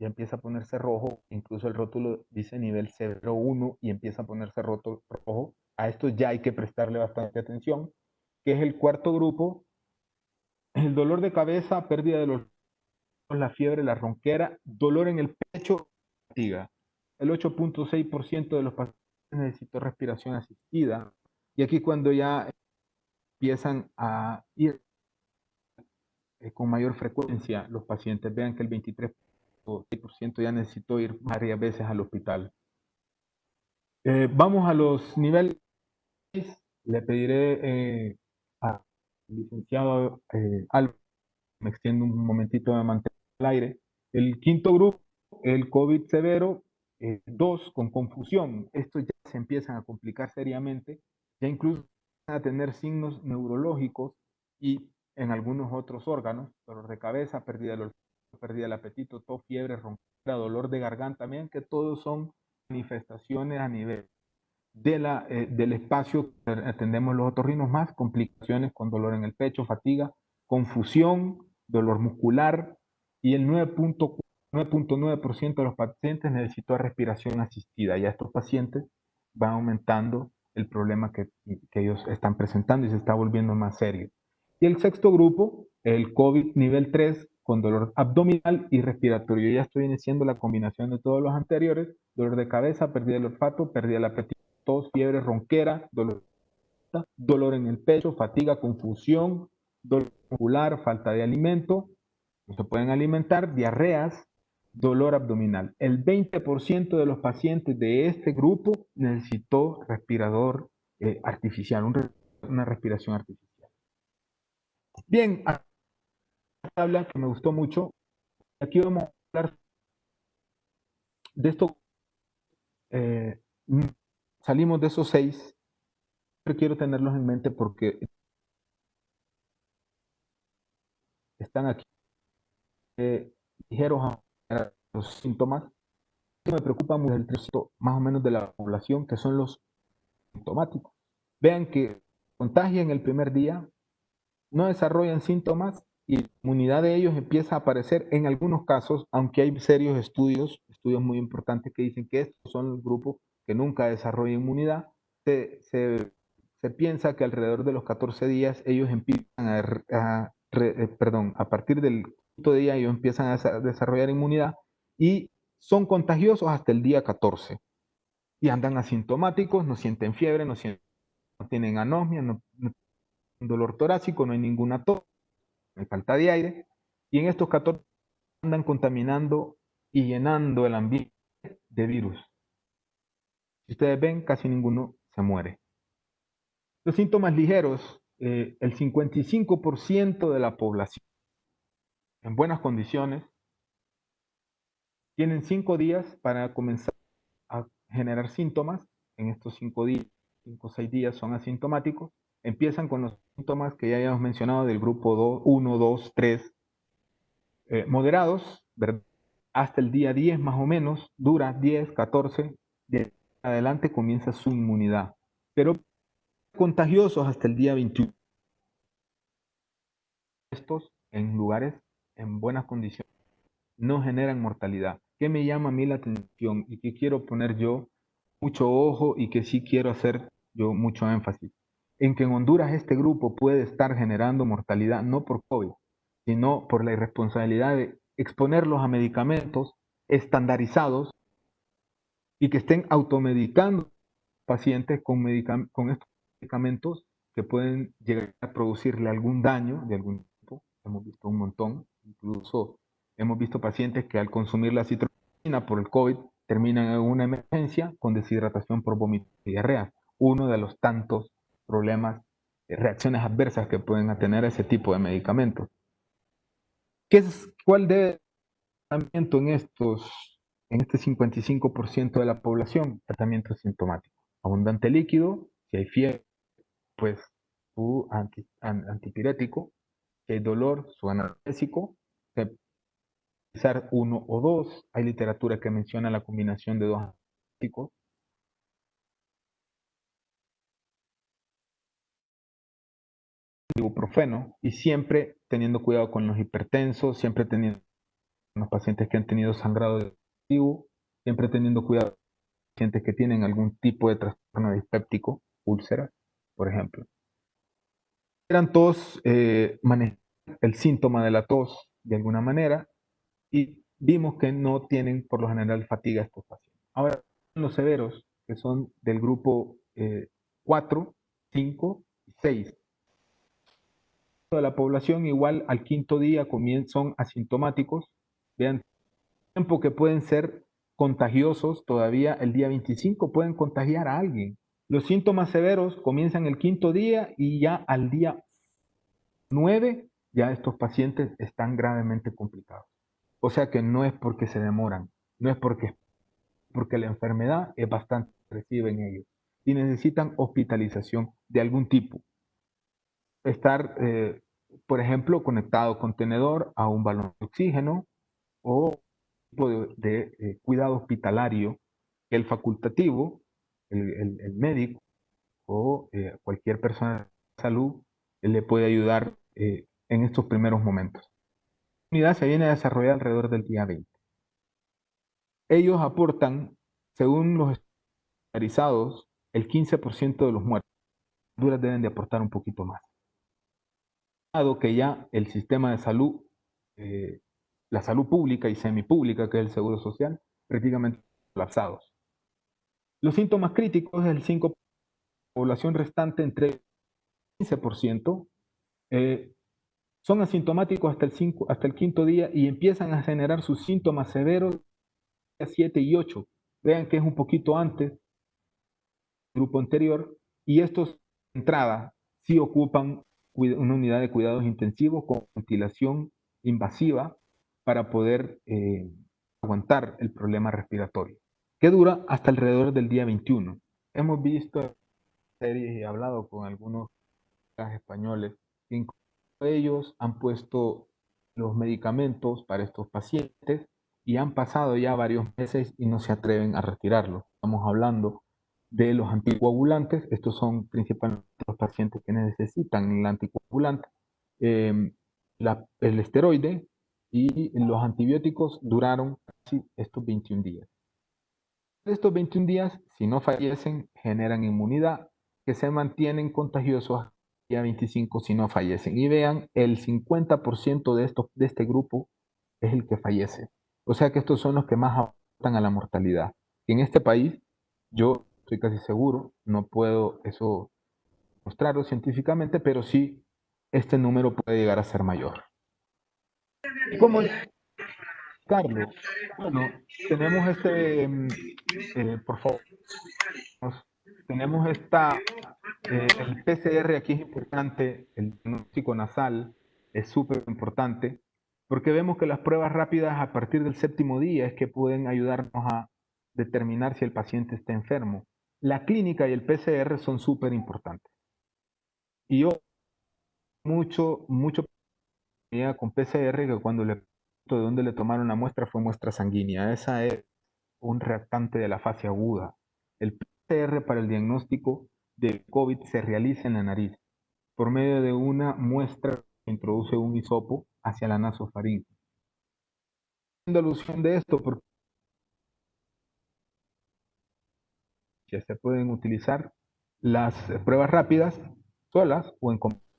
empieza a ponerse rojo, incluso el rótulo dice nivel 0,1 y empieza a ponerse rojo. A esto ya hay que prestarle bastante atención, que es el cuarto grupo, el dolor de cabeza, pérdida de los la fiebre, la ronquera, dolor en el pecho, fatiga. El 8.6% de los pacientes necesitó respiración asistida. Y aquí cuando ya empiezan a ir con mayor frecuencia los pacientes, vean que el 23.6% ya necesitó ir varias veces al hospital. Vamos a los niveles. Le pediré al licenciado Álvaro, me extiendo un momentito de mantener al aire. El quinto grupo, el COVID severo, 2 con confusión. Estos ya se empiezan a complicar seriamente, ya incluso van a tener signos neurológicos y en algunos otros órganos, dolor de cabeza, pérdida del olfato, pérdida del apetito, tos, fiebre, ronquera, dolor de garganta, también que todos son manifestaciones a nivel del espacio que atendemos los otorrinos, más complicaciones con dolor en el pecho, fatiga, confusión, dolor muscular, y el 9.9% de los pacientes necesitó respiración asistida. Ya estos pacientes van aumentando el problema que ellos están presentando y se está volviendo más serio. Y el sexto grupo, el COVID nivel 3, con dolor abdominal y respiratorio. Ya esto viene siendo la combinación de todos los anteriores: dolor de cabeza, pérdida del olfato, pérdida del apetito, tos, fiebre, ronquera, dolor en el pecho, fatiga, confusión, dolor muscular, falta de alimento, no se pueden alimentar, diarreas, dolor abdominal. El 20% de los pacientes de este grupo necesitó respirador artificial, una respiración artificial. Bien, habla que me gustó mucho. Aquí vamos a hablar de esto. Salimos de esos 6, pero quiero tenerlos en mente porque están aquí ligeros a los síntomas. Me preocupa mucho el 3% más o menos de la población, que son los sintomáticos. Vean que contagian el primer día, no desarrollan síntomas y la inmunidad de ellos empieza a aparecer en algunos casos, aunque hay serios estudios muy importantes que dicen que estos son los grupos que nunca desarrollan inmunidad. Se piensa que alrededor de los 14 días ellos empiezan a partir del quinto día ellos empiezan a desarrollar inmunidad y son contagiosos hasta el día 14 y andan asintomáticos, no sienten fiebre, no tienen anosmia, no dolor torácico, no hay ninguna tos, no hay falta de aire, y en estos 14 andan contaminando y llenando el ambiente de virus. Si ustedes ven, casi ninguno se muere. Los síntomas ligeros, el 55% de la población en buenas condiciones tienen 5 días para comenzar a generar síntomas. En estos 5 días, 5 o 6 días son asintomáticos. Empiezan con los síntomas que ya habíamos mencionado del grupo 1, 2, 3, moderados, ¿verdad? Hasta el día 10 más o menos, dura 10, 14, de adelante comienza su inmunidad. Pero contagiosos hasta el día 21. Estos en lugares en buenas condiciones no generan mortalidad. ¿Qué me llama a mí la atención y qué quiero poner yo mucho ojo y que sí quiero hacer yo mucho énfasis? En que en Honduras este grupo puede estar generando mortalidad no por COVID, sino por la irresponsabilidad de exponerlos a medicamentos estandarizados y que estén automedicando pacientes con estos medicamentos que pueden llegar a producirle algún daño de algún tipo. Hemos visto un montón, incluso hemos visto pacientes que al consumir la citromicina por el COVID terminan en una emergencia con deshidratación por vómito y diarrea. Uno de los tantos problemas, reacciones adversas que pueden tener ese tipo de medicamentos. ¿Cuál debe ser el tratamiento en este 55% de la población? Tratamiento sintomático. Abundante líquido, si hay fiebre, pues su antipirético, si hay dolor, su analgésico, se puede utilizar uno o dos. Hay literatura que menciona la combinación de dos antipiréticos. Ibuprofeno, y siempre teniendo cuidado con los hipertensos, siempre teniendo con los pacientes que han tenido sangrado digestivo, siempre teniendo cuidado con los pacientes que tienen algún tipo de trastorno dispéptico, úlceras, por ejemplo. Eran tos, manejar el síntoma de la tos de alguna manera y vimos que no tienen por lo general fatiga estos pacientes. Ahora, los severos, que son del grupo 4, 5 y 6. De la población igual al quinto día son asintomáticos. Vean, tiempo que pueden ser contagiosos todavía el día 25, pueden contagiar a alguien. Los síntomas severos comienzan el quinto día y ya al día 9 ya estos pacientes están gravemente complicados. O sea que no es porque se demoran, no es porque la enfermedad es bastante agresiva en ellos y necesitan hospitalización de algún tipo. Estar, por ejemplo, conectado con tenedor a un balón de oxígeno o tipo de cuidado hospitalario que el facultativo, el médico o cualquier persona de salud le puede ayudar en estos primeros momentos. La unidad se viene a desarrollar alrededor del día 20. Ellos aportan, según los estandarizados, el 15% de los muertos. Las duras deben de aportar un poquito más. Dado que ya el sistema de salud, la salud pública y semipública, que es el seguro social, prácticamente colapsados. Los síntomas críticos del 5%, población restante entre 15%, son asintomáticos hasta el quinto día y empiezan a generar sus síntomas severos a 7 y 8. Vean que es un poquito antes del grupo anterior, y estos de entrada sí ocupan una unidad de cuidados intensivos con ventilación invasiva para poder aguantar el problema respiratorio, que dura hasta alrededor del día 21. Hemos visto series y hablado con algunos españoles, que ellos han puesto los medicamentos para estos pacientes y han pasado ya varios meses y no se atreven a retirarlos. Estamos hablando de los anticoagulantes, estos son principalmente los pacientes que necesitan el anticoagulante, el esteroide y los antibióticos duraron casi estos 21 días. Estos 21 días, si no fallecen, generan inmunidad, que se mantienen contagiosos hasta el día 25 si no fallecen. Y vean, el 50% de este grupo es el que fallece. O sea que estos son los que más aportan a la mortalidad. Y en este país, yo estoy casi seguro, no puedo eso mostrarlo científicamente, pero sí, este número puede llegar a ser mayor. ¿Y cómo explicarlo? Bueno, tenemos por favor, tenemos el PCR aquí es importante, el diagnóstico nasal es súper importante, porque vemos que las pruebas rápidas a partir del séptimo día es que pueden ayudarnos a determinar si el paciente está enfermo. La clínica y el PCR son súper importantes. Y yo mucho con PCR que cuando le pregunto de dónde le tomaron la muestra fue muestra sanguínea. Esa es un reactante de la fase aguda. El PCR para el diagnóstico del COVID se realiza en la nariz por medio de una muestra que introduce un hisopo hacia la nasofaringe. Haciendo alusión de esto, porque Ya se pueden utilizar las pruebas rápidas solas o en combinación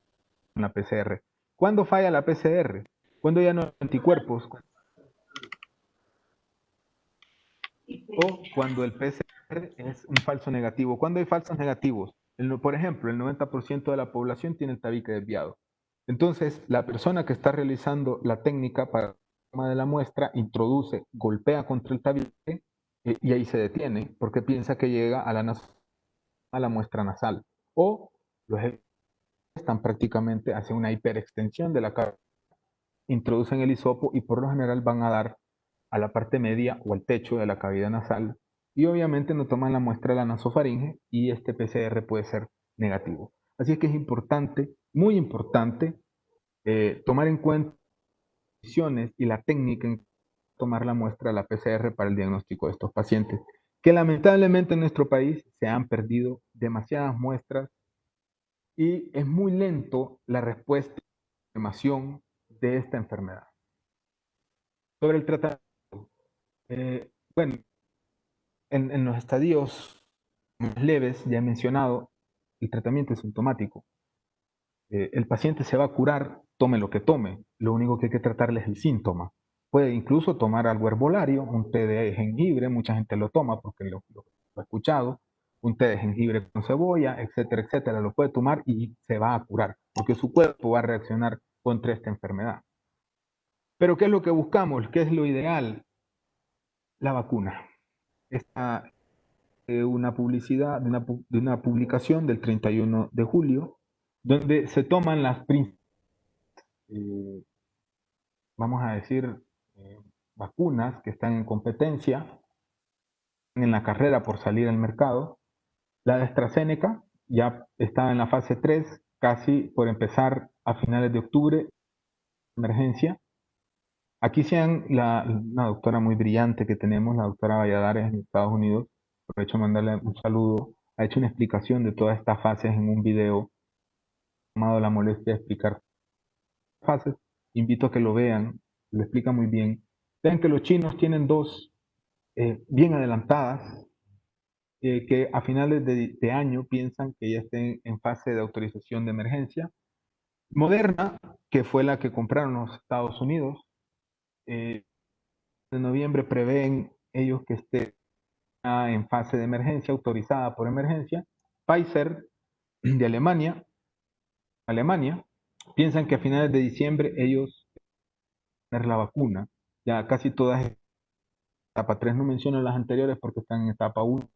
con la PCR. ¿Cuándo falla la PCR? Cuando ya no hay anticuerpos o cuando el PCR es un falso negativo. ¿Cuándo hay falsos negativos? Por ejemplo, el 90% de la población tiene el tabique desviado. Entonces, la persona que está realizando la técnica para la toma de la muestra introduce, golpea contra el tabique y ahí se detiene porque piensa que llega a la muestra nasal. O los están prácticamente hacia una hiperextensión de la cara, introducen el hisopo y por lo general van a dar a la parte media o al techo de la cavidad nasal y obviamente no toman la muestra de la nasofaringe y este PCR puede ser negativo. Así es que es importante, muy importante, tomar en cuenta las condiciones y la técnica en tomar la muestra de la PCR para el diagnóstico de estos pacientes, que lamentablemente en nuestro país se han perdido demasiadas muestras y es muy lento la respuesta a la información de esta enfermedad. Sobre el tratamiento, bueno, en los estadios más leves, ya he mencionado, el tratamiento es sintomático. El paciente se va a curar, tome lo que tome. Lo único que hay que tratarle es el síntoma. Puede incluso tomar algo herbolario, un té de jengibre, mucha gente lo toma porque lo he escuchado, un té de jengibre con cebolla, etcétera, etcétera. Lo puede tomar y se va a curar, porque su cuerpo va a reaccionar contra esta enfermedad. Pero ¿qué es lo que buscamos? ¿Qué es lo ideal? La vacuna. Esta una publicidad, de una publicación del 31 de julio, donde se toman las vamos a decir, vacunas que están en competencia, en la carrera por salir al mercado. La de AstraZeneca ya está en la fase 3, casi por empezar a finales de octubre, emergencia. Aquí una doctora muy brillante que tenemos, la doctora Valladares en Estados Unidos, aprovecho mandarle un saludo, ha hecho una explicación de todas estas fases en un video, tomado la molestia de explicar fases. Invito a que lo vean, lo explica muy bien. Vean que los chinos tienen dos bien adelantadas, que a finales de año piensan que ya estén en fase de autorización de emergencia. Moderna, que fue la que compraron los Estados Unidos, de noviembre prevén ellos que esté en fase de emergencia, autorizada por emergencia. Pfizer de Alemania, piensan que a finales de diciembre ellos tener la vacuna. Ya casi todas, etapa 3 no menciono las anteriores porque están en etapa 1.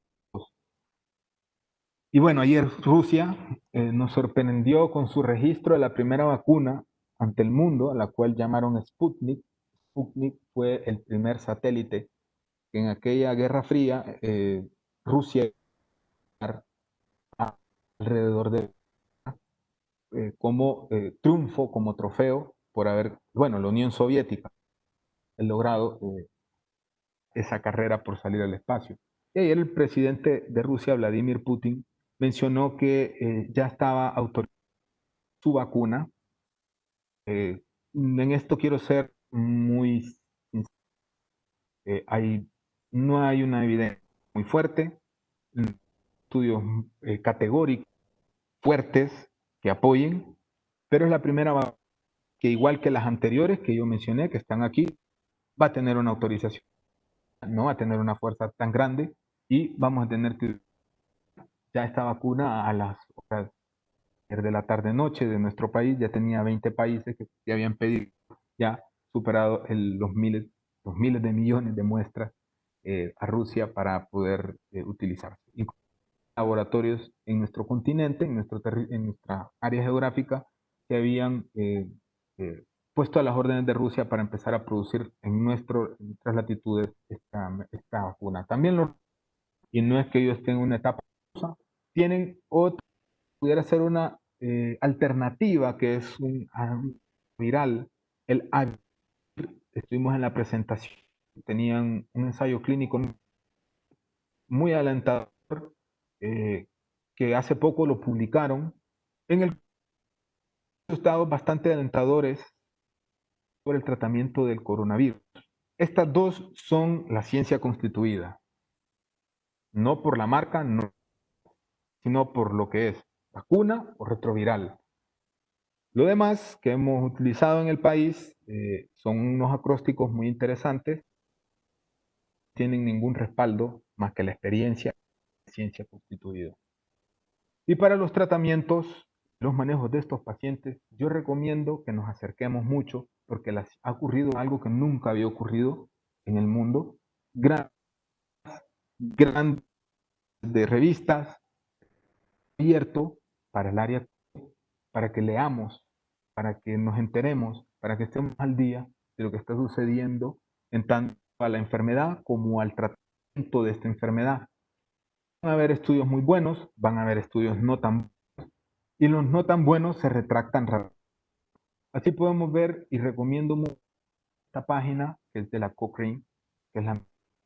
Y bueno, ayer Rusia nos sorprendió con su registro de la primera vacuna ante el mundo, a la cual llamaron Sputnik. Sputnik fue el primer satélite que en aquella Guerra Fría Rusia alrededor de como triunfo, como trofeo por haber, bueno, la Unión Soviética ha logrado esa carrera por salir al espacio. Y ayer el presidente de Rusia, Vladimir Putin, mencionó que ya estaba autorizada su vacuna. En esto quiero ser muy no hay una evidencia muy fuerte, estudios categóricos fuertes que apoyen, pero es la primera vacuna que igual que las anteriores que yo mencioné, que están aquí, va a tener una autorización, no va a tener una fuerza tan grande y vamos a tener que ya esta vacuna a las horas de la tarde-noche de nuestro país, ya tenía 20 países que ya habían pedido, ya superado los miles de millones de muestras a Rusia para poder utilizarse. Incluso laboratorios en nuestro continente, en nuestra área geográfica, que habían puesto a las órdenes de Rusia para empezar a producir en nuestras latitudes esta vacuna. También y no es que ellos estén en una etapa, tienen otra, pudiera ser una alternativa que es un viral, el Avir. Estuvimos en la presentación, tenían un ensayo clínico muy alentador, eh, que hace poco lo publicaron, en el resultados bastante alentadores sobre el tratamiento del coronavirus. Estas dos son la ciencia constituida. no por la marca, no, sino por lo que es vacuna o retroviral. Lo demás que hemos utilizado en el país son unos acrósticos muy interesantes, no tienen ningún respaldo más que la experiencia de ciencia constituida. Y para los tratamientos, los manejos de estos pacientes, yo recomiendo que nos acerquemos mucho porque ha ocurrido algo que nunca había ocurrido en el mundo. Gran, gran de revistas abierto para el área, para que leamos, para que nos enteremos, para que estemos al día de lo que está sucediendo en tanto a la enfermedad como al tratamiento de esta enfermedad. Van a haber estudios muy buenos, van a haber estudios no tan buenos, y los no tan buenos se retractan rápido. Así podemos ver y recomiendo mucho esta página que es de la Cochrane, que es la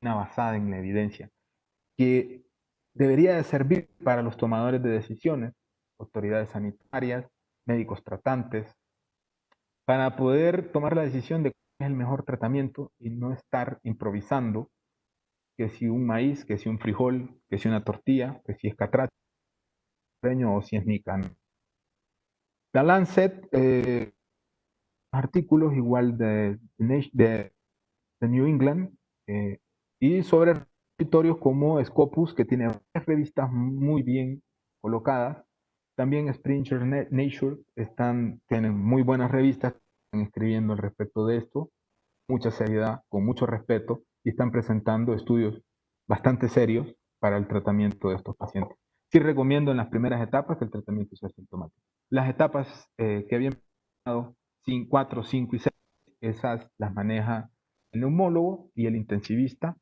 página basada en la evidencia, que debería de servir para los tomadores de decisiones, autoridades sanitarias, médicos tratantes, para poder tomar la decisión de cuál es el mejor tratamiento y no estar improvisando que si un maíz, que si un frijol, que si una tortilla, que si es catracho o si es nícano. La Lancet, artículos igual de New England y sobre repositorios como Scopus, que tiene varias revistas muy bien colocadas. También Springer Nature tienen muy buenas revistas, están escribiendo al respecto de esto, mucha seriedad, con mucho respeto, y están presentando estudios bastante serios para el tratamiento de estos pacientes. Sí recomiendo en las primeras etapas que el tratamiento sea sintomático. Las etapas que habían mencionado, 4, 5 y 6, esas las maneja el neumólogo y el intensivista,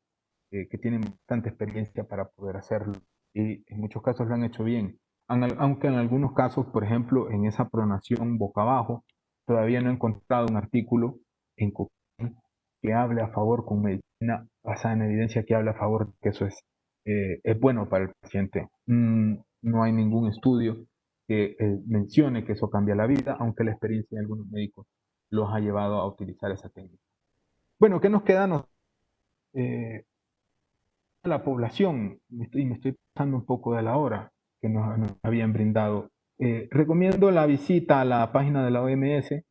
que tienen bastante experiencia para poder hacerlo. Y en muchos casos lo han hecho bien. Aunque en algunos casos, por ejemplo, en esa pronación boca abajo, todavía no he encontrado un artículo en que hable a favor con medicina basada en evidencia que hable a favor de que eso es bueno para el paciente. No hay ningún estudio que mencione que eso cambia la vida, aunque la experiencia de algunos médicos los ha llevado a utilizar esa técnica. Bueno, ¿qué nos queda? La población, me estoy pasando un poco de la hora que nos habían brindado. Recomiendo la visita a la página de la OMS,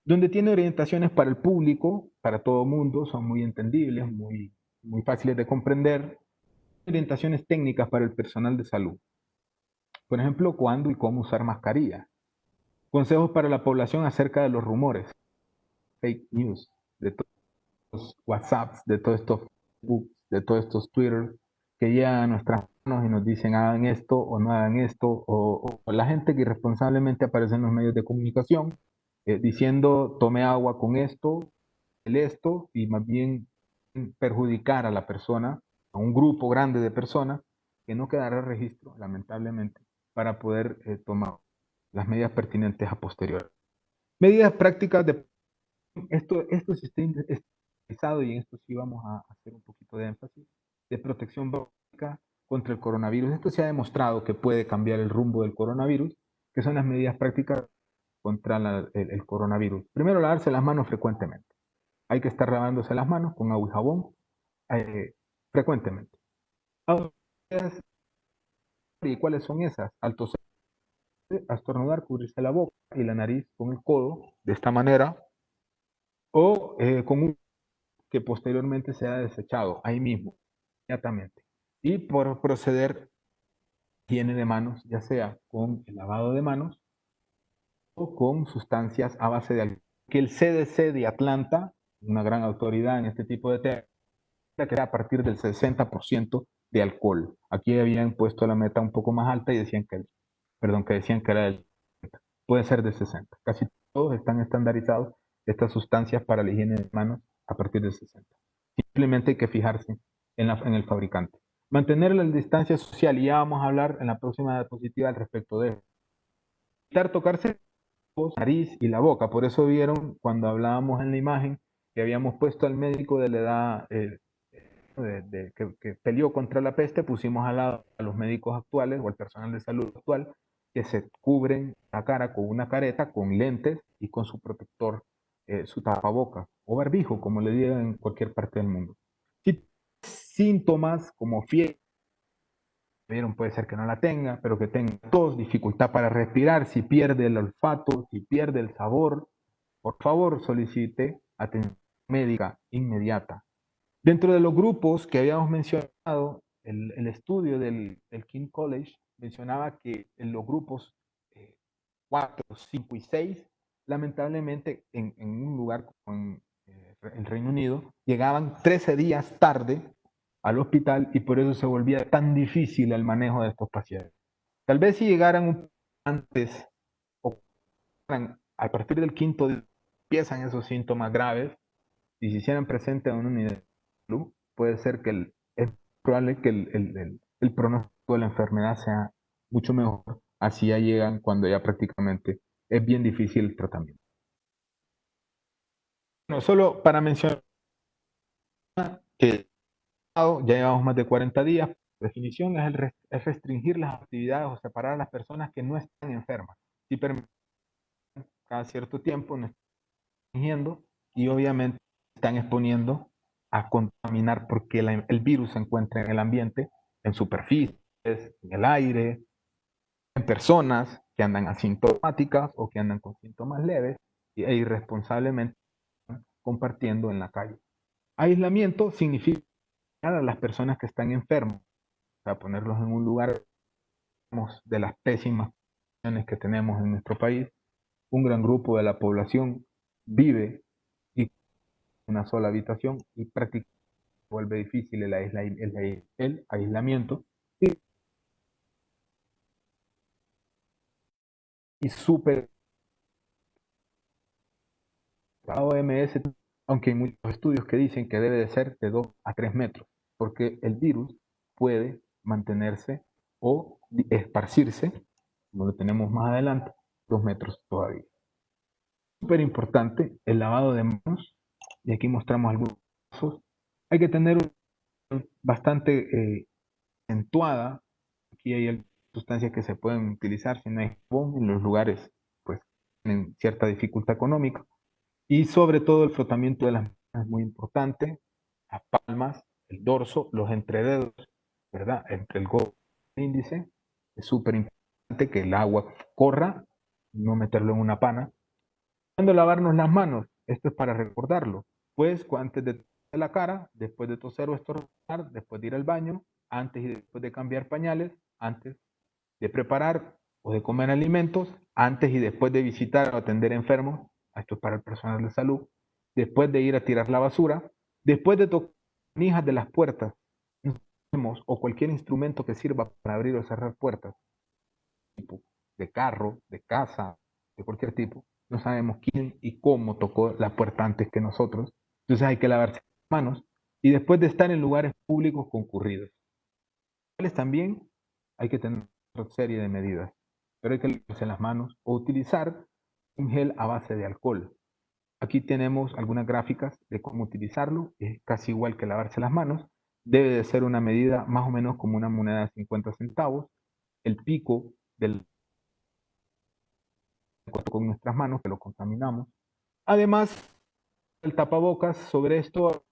donde tiene orientaciones para el público, para todo mundo, son muy entendibles, muy fáciles de comprender. Orientaciones técnicas para el personal de salud. Por ejemplo, cuándo y cómo usar mascarilla. Consejos para la población acerca de los rumores, fake news, de todos los WhatsApps, de todos estos Facebook, de todos estos Twitter que llegan a nuestras manos y nos dicen hagan esto o no hagan esto, o la gente que irresponsablemente aparece en los medios de comunicación diciendo tome agua con esto, y más bien perjudicar a la persona, a un grupo grande de personas, que no quedará registro, lamentablemente, para poder tomar las medidas pertinentes a posteriori. Medidas prácticas de esto sí está interesado y en esto sí vamos a hacer un poquito de énfasis, de protección básica contra el coronavirus. Esto se ha demostrado que puede cambiar el rumbo del coronavirus, que son las medidas prácticas contra el coronavirus. Primero, lavarse las manos frecuentemente. Hay que estar lavándose las manos con agua y jabón frecuentemente. ¿Y cuáles son esas? Al toser, a estornudar, cubrirse la boca y la nariz con el codo, de esta manera, o con un que posteriormente sea desechado ahí mismo, inmediatamente. Y por proceder, higiene de manos, ya sea con el lavado de manos o con sustancias a base de alcohol. Que el CDC de Atlanta, una gran autoridad en este tipo de temas, que era a partir del 60% de alcohol. Aquí habían puesto la meta un poco más alta y decían que era del 60. Puede ser de 60. Casi todos están estandarizados estas sustancias para la higiene de manos a partir del 60. Simplemente hay que fijarse en el fabricante. Mantener la distancia social, y ya vamos a hablar en la próxima diapositiva al respecto de eso. Evitar tocarse la nariz y la boca. Por eso vieron cuando hablábamos en la imagen que habíamos puesto al médico de la edad que peleó contra la peste, pusimos al lado a los médicos actuales o al personal de salud actual que se cubren la cara con una careta, con lentes y con su protector, su tapaboca o barbijo, como le digan en cualquier parte del mundo. Si síntomas como fiebre, vieron puede ser que no la tenga, pero que tenga tos, dificultad para respirar, si pierde el olfato, si pierde el sabor, por favor solicite atención médica inmediata. Dentro de los grupos que habíamos mencionado, el estudio del King College mencionaba que en los grupos 4, 5 y 6, lamentablemente en un lugar como en el Reino Unido, llegaban 13 días tarde al hospital y por eso se volvía tan difícil el manejo de estos pacientes. Tal vez si llegaran un antes o a partir del quinto día empiezan esos síntomas graves y se hicieran presentes en una unidad de salud, puede ser que es probable que el pronóstico de la enfermedad sea mucho mejor. Así ya llegan cuando ya prácticamente es bien difícil el tratamiento. Bueno, solo para mencionar que ya llevamos más de 40 días. La definición es restringir las actividades o separar a las personas que no están enfermas. Si permiten cada cierto tiempo, no están restringiendo y obviamente están exponiendo a contaminar porque el virus se encuentra en el ambiente, en superficies, en el aire, en personas que andan asintomáticas o que andan con síntomas leves e irresponsablemente compartiendo en la calle. Aislamiento significa a las personas que están enfermas, o sea, ponerlos en un lugar de las pésimas condiciones que tenemos en nuestro país. Un gran grupo de la población vive en una sola habitación y prácticamente vuelve difícil el aislamiento y súper. La OMS, aunque hay muchos estudios que dicen que debe de ser de 2 a 3 metros, porque el virus puede mantenerse o esparcirse, como lo tenemos más adelante, 2 metros todavía. Súper importante el lavado de manos, y aquí mostramos algunos casos. Hay que tener bastante acentuada. Aquí hay sustancias que se pueden utilizar si no hay jabón en los lugares, pues tienen cierta dificultad económica. Y sobre todo el frotamiento de las manos es muy importante, las palmas, el dorso, los entrededos, ¿verdad? Entre el codo y el índice. Es súper importante que el agua corra, no meterlo en una pana. ¿Cuándo lavarnos las manos? Esto es para recordarlo. Pues antes de toser la cara, después de toser o estornudar, después de ir al baño, antes y después de cambiar pañales, antes de preparar o de comer alimentos, antes y después de visitar o atender enfermos, esto es para el personal de salud, después de ir a tirar la basura, después de tocar las manijas de las puertas o cualquier instrumento que sirva para abrir o cerrar puertas, tipo de carro, de casa, de cualquier tipo, no sabemos quién y cómo tocó la puerta antes que nosotros, entonces hay que lavarse las manos y después de estar en lugares públicos concurridos. También hay que tener otra serie de medidas, pero hay que lavarse las manos o utilizar un gel a base de alcohol. Aquí tenemos algunas gráficas de cómo utilizarlo, es casi igual que lavarse las manos. Debe de ser una medida más o menos como una moneda de 50 centavos. El pico del con nuestras manos, que lo contaminamos. Además, el tapabocas, sobre esto,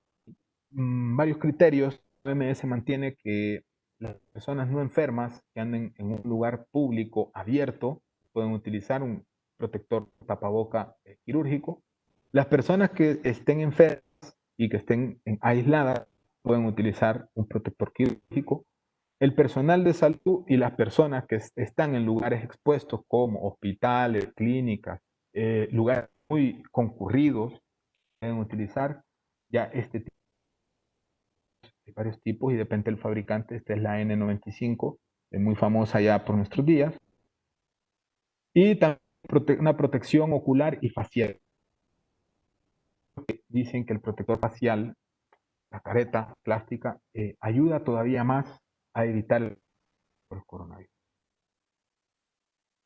varios criterios. La OMS mantiene que las personas no enfermas que anden en un lugar público abierto pueden utilizar un protector tapaboca quirúrgico. Las personas que estén enfermas y que estén aisladas pueden utilizar un protector quirúrgico. El personal de salud y las personas que están en lugares expuestos como hospitales, clínicas, lugares muy concurridos, pueden utilizar ya este tipo de varios tipos y depende del fabricante. Esta es la N95, es muy famosa ya por nuestros días. Y también una protección ocular y facial. Dicen que el protector facial, la careta plástica, ayuda todavía más a evitar el coronavirus.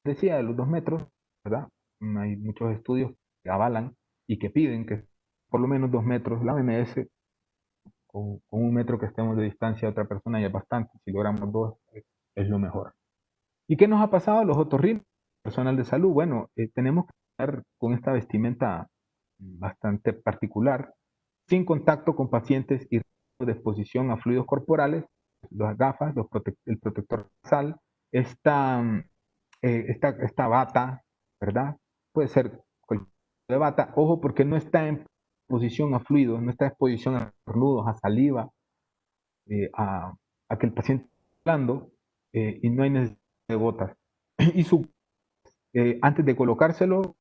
Decía de los 2 metros, ¿verdad? Hay muchos estudios que avalan y que piden que por lo menos 2 metros, la OMS, con 1 metro que estemos de distancia de otra persona ya es bastante, si logramos 2 es lo mejor. ¿Y qué nos ha pasado a los otorrinos, personal de salud? Bueno, tenemos que estar con esta vestimenta bastante particular, sin contacto con pacientes y de exposición a fluidos corporales, las gafas, el protector nasal, esta, esta bata, ¿verdad? Puede ser cualquier tipo de bata, ojo, porque no está en exposición a fluidos, no está en exposición a nudos, a saliva, eh, a, a que el paciente está hablando, y no hay necesidad de gotas. Y antes de colocárselo,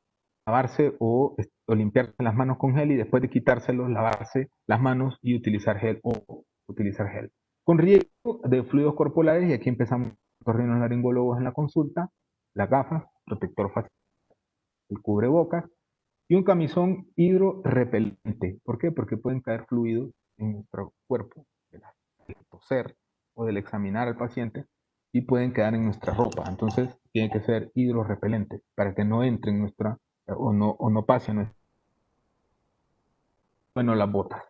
lavarse o limpiarse las manos con gel y después de quitárselo, lavarse las manos y utilizar gel o utilizar gel. Con riesgo de fluidos corporales, y aquí empezamos los laringólogos en la consulta, las gafas, protector facial, el cubrebocas y un camisón hidrorrepelente. ¿Por qué? Porque pueden caer fluidos en nuestro cuerpo, del toser o del examinar al paciente, y pueden quedar en nuestra ropa. Entonces, tiene que ser hidrorrepelente para que no entre en nuestra, o no pase nuestra, bueno, las botas.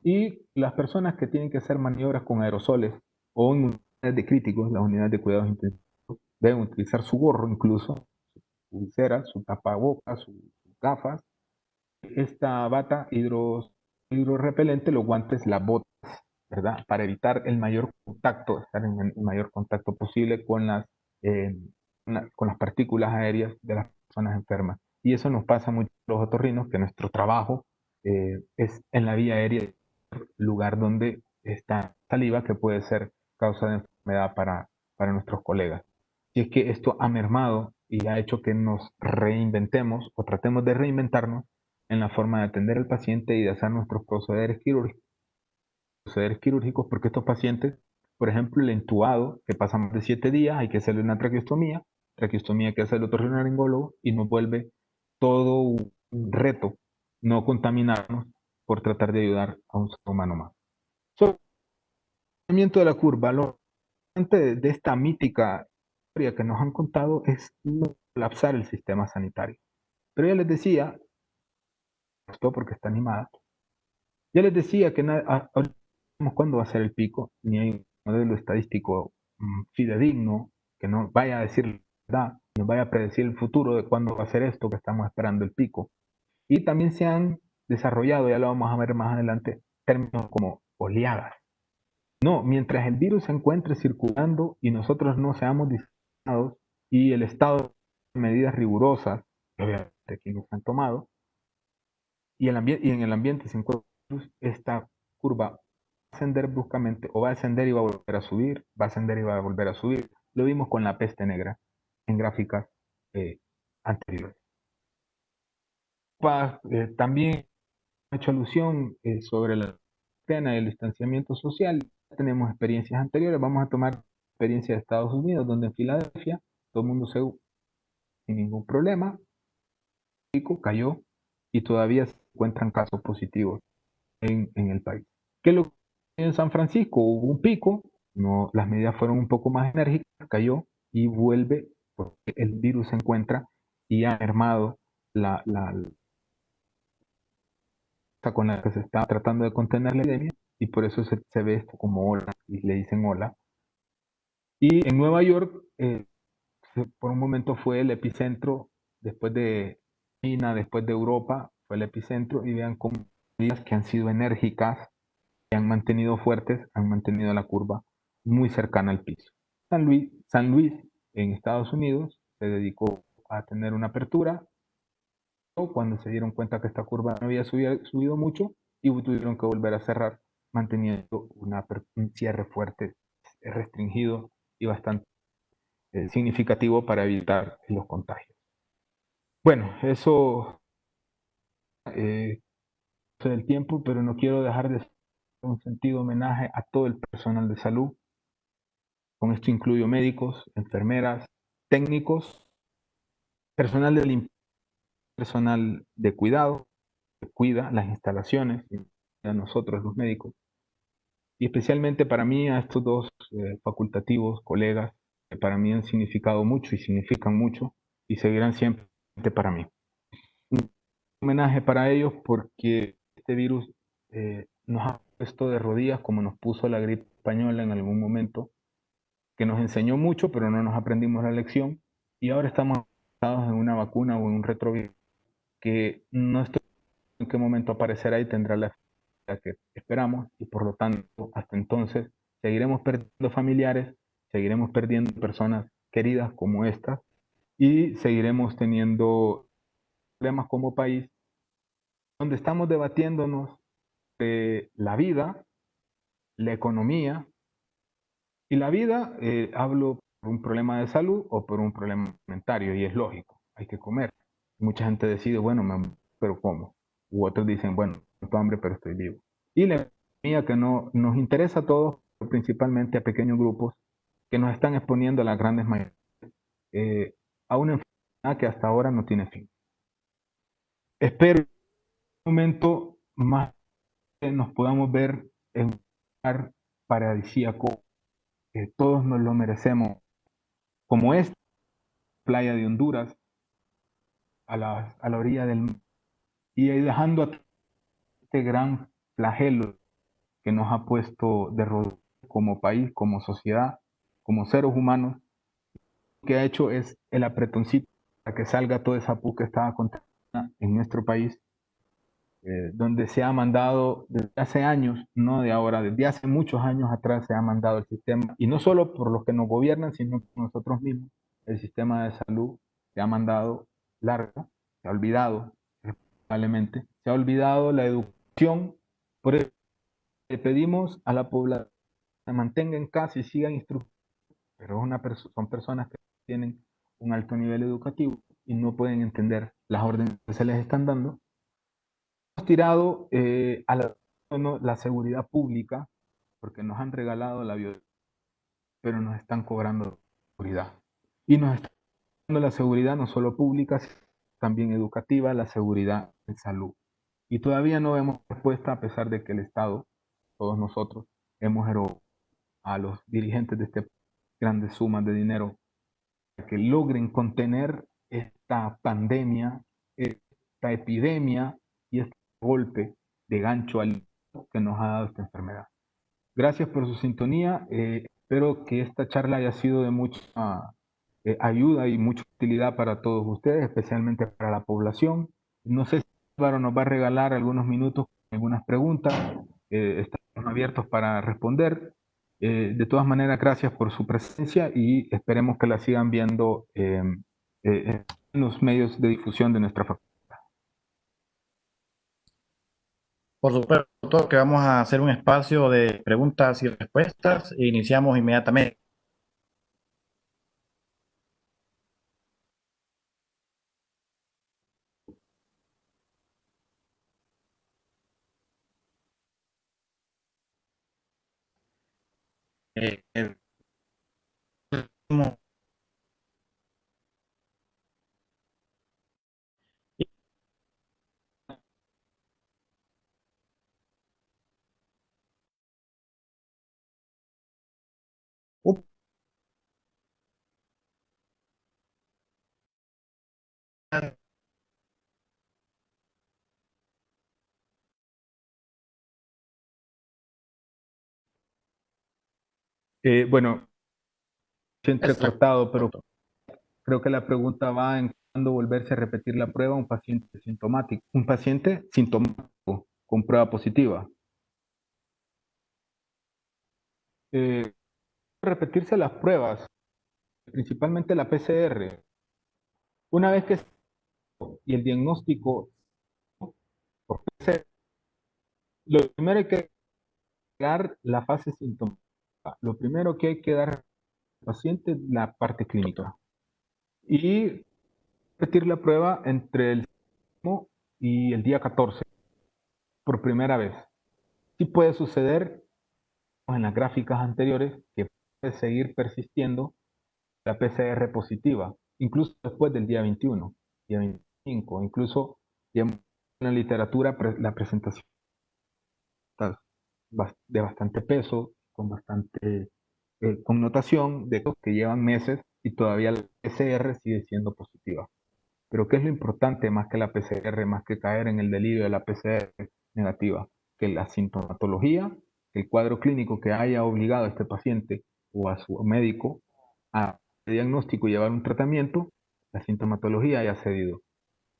Y las personas que tienen que hacer maniobras con aerosoles o en unidades de críticos, las unidades de cuidados intensivos, deben utilizar su gorro incluso, su visera, su tapabocas, sus gafas, esta bata hidrorrepelente, los guantes, las botas, ¿verdad? Para evitar el mayor contacto, estar en el mayor contacto posible eh, con las partículas aéreas de las personas enfermas. Y eso nos pasa mucho a los otorrinos, que nuestro trabajo es en la vía aérea, lugar donde está saliva que puede ser causa de enfermedad para nuestros colegas. Y es que esto ha mermado y ha hecho que nos reinventemos o tratemos de reinventarnos en la forma de atender al paciente y de hacer nuestros procederes quirúrgicos, porque estos pacientes, por ejemplo, el entubado, que pasa más de 7 días, hay que hacerle una traqueostomía que hace el otorrinolaringólogo y nos vuelve todo un reto no contaminarnos por tratar de ayudar a un ser humano más. Sobre el tratamiento de la curva, lo importante de esta mítica historia que nos han contado es no colapsar el sistema sanitario. Pero ya les decía, esto porque está animada, ya les decía que ahorita no sabemos cuándo va a ser el pico, ni hay un modelo estadístico fidedigno que nos vaya a decir la verdad, nos vaya a predecir el futuro de cuándo va a ser esto que estamos esperando el pico. Y también se han desarrollado, ya lo vamos a ver más adelante, términos como oleadas. No, mientras el virus se encuentre circulando y nosotros no seamos disciplinados y el Estado de medidas rigurosas, obviamente que nos han tomado, y en el ambiente se encuentra esta curva va a ascender bruscamente, o va a ascender y va a volver a subir, va a ascender y va a volver a subir. Lo vimos con la peste negra en gráficas anteriores. También he hecho alusión sobre la cuarentena y el distanciamiento social. Tenemos experiencias anteriores, vamos a tomar experiencia de Estados Unidos, donde en Filadelfia todo el mundo sin ningún problema, pico cayó y todavía se encuentran casos positivos en el país. ¿Qué es lo que en San Francisco? Hubo un pico, no, las medidas fueron un poco más enérgicas, cayó y vuelve porque el virus se encuentra y ha mermado la con la que se está tratando de contener la epidemia y por eso se ve esto como ola y le dicen ola. Y en Nueva York, por un momento fue el epicentro, después de China, después de Europa, fue el epicentro y vean cómo medidas que han sido enérgicas, que han mantenido fuertes, han mantenido la curva muy cercana al piso. San Luis en Estados Unidos se dedicó a tener una apertura cuando se dieron cuenta que esta curva no había subido mucho y tuvieron que volver a cerrar, manteniendo un cierre fuerte, restringido y bastante significativo para evitar los contagios. Bueno, eso del tiempo, pero no quiero dejar de hacer un sentido homenaje a todo el personal de salud. Con esto incluyo médicos, enfermeras, técnicos, personal de limpieza, personal de cuidado, que cuida las instalaciones, a nosotros los médicos, y especialmente para mí a estos dos facultativos, colegas, que para mí han significado mucho y significan mucho y seguirán siempre para mí. Un homenaje para ellos porque este virus nos ha puesto de rodillas como nos puso la gripe española en algún momento, que nos enseñó mucho, pero no nos aprendimos la lección, y ahora estamos basados en una vacuna o en un retrovirus que no estoy en qué momento aparecerá y tendrá la efectividad que esperamos, y por lo tanto, hasta entonces, seguiremos perdiendo familiares, seguiremos perdiendo personas queridas como estas y seguiremos teniendo problemas como país donde estamos debatiéndonos de la vida, la economía y la vida. Hablo por un problema de salud o por un problema alimentario y es lógico, hay que comer. Mucha gente decide, bueno, pero ¿cómo? U otros dicen, bueno, tengo hambre pero estoy vivo. Y la economía que no nos interesa a todos, principalmente a pequeños grupos que nos están exponiendo a las grandes mayorías a una enfermedad que hasta ahora no tiene fin. Espero en un momento más que nos podamos ver en un lugar paradisíaco, que todos nos lo merecemos, como esta playa de Honduras, a la orilla del mar, y ahí dejando a este gran flagelo que nos ha puesto de rodillas como país, como sociedad, como seres humanos. Lo que ha hecho es el apretoncito para que salga toda esa pu que estaba contenida en nuestro país, donde se ha mandado desde hace años, no de ahora, desde hace muchos años atrás se ha mandado el sistema, y no solo por los que nos gobiernan, sino por nosotros mismos, el sistema de salud se ha mandado largo, se ha olvidado, responsablemente, se ha olvidado la educación. Por eso le pedimos a la población que se mantenga en casa y sigan instrucciones, pero son personas que tienen un alto nivel educativo y no pueden entender las órdenes que se les están dando. Hemos tirado a la seguridad pública porque nos han regalado la violencia, pero nos están cobrando la seguridad. Y nos están dando la seguridad no solo pública, sino también educativa, la seguridad en salud. Y todavía no vemos respuesta a pesar de que el Estado, todos nosotros, hemos erogado a los dirigentes de este país grandes sumas de dinero para que logren contener esta pandemia, esta epidemia y este golpe de gancho al que nos ha dado esta enfermedad. Gracias por su sintonía. Espero que esta charla haya sido de mucha ayuda y mucha utilidad para todos ustedes, especialmente para la población. No sé si Álvaro nos va a regalar algunos minutos con algunas preguntas. Estamos abiertos para responder. De todas maneras, gracias por su presencia y esperemos que la sigan viendo en los medios de difusión de nuestra facultad. Por supuesto que vamos a hacer un espacio de preguntas y respuestas e iniciamos inmediatamente. Eh, eh, Bueno, entrecortado, pero creo que la pregunta va en cuándo volverse a repetir la prueba a un paciente sintomático. Un paciente sintomático con prueba positiva. Repetirse las pruebas, principalmente la PCR. Una vez que y el diagnóstico, por PCR, lo primero hay que dar la fase sintomática. Lo primero que hay que dar al paciente es la parte clínica. Y repetir la prueba entre el 1 y el día 14 por primera vez. Sí puede suceder en las gráficas anteriores que puede seguir persistiendo la PCR positiva, incluso después del día 21, día 25, incluso en la literatura la presentación está de bastante peso, con bastante connotación de que llevan meses y todavía la PCR sigue siendo positiva. Pero ¿qué es lo importante más que la PCR, más que caer en el delirio de la PCR negativa? Que la sintomatología, el cuadro clínico que haya obligado a este paciente o a su médico a diagnóstico y llevar un tratamiento, la sintomatología haya cedido.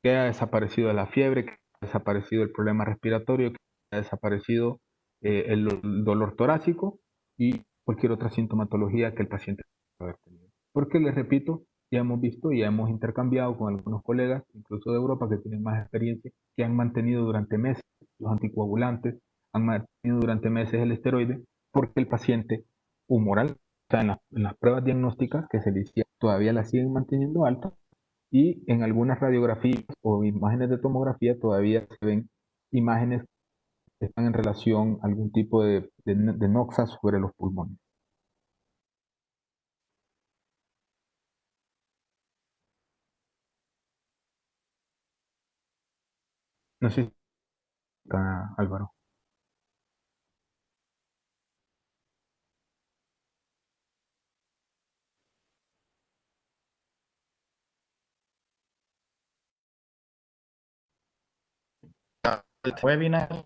Que ha desaparecido la fiebre, que ha desaparecido el problema respiratorio, que ha desaparecido el dolor torácico y cualquier otra sintomatología que el paciente pueda haber tenido. Porque les repito, ya hemos visto y ya hemos intercambiado con algunos colegas, incluso de Europa, que tienen más experiencia, que han mantenido durante meses los anticoagulantes, han mantenido durante meses el esteroide, porque el paciente humoral, o sea, en las pruebas diagnósticas que se le hicieron, todavía la siguen manteniendo alta y en algunas radiografías o imágenes de tomografía todavía se ven imágenes que están en relación a algún tipo de noxa sobre los pulmones. No sé si está Álvaro. El webinar.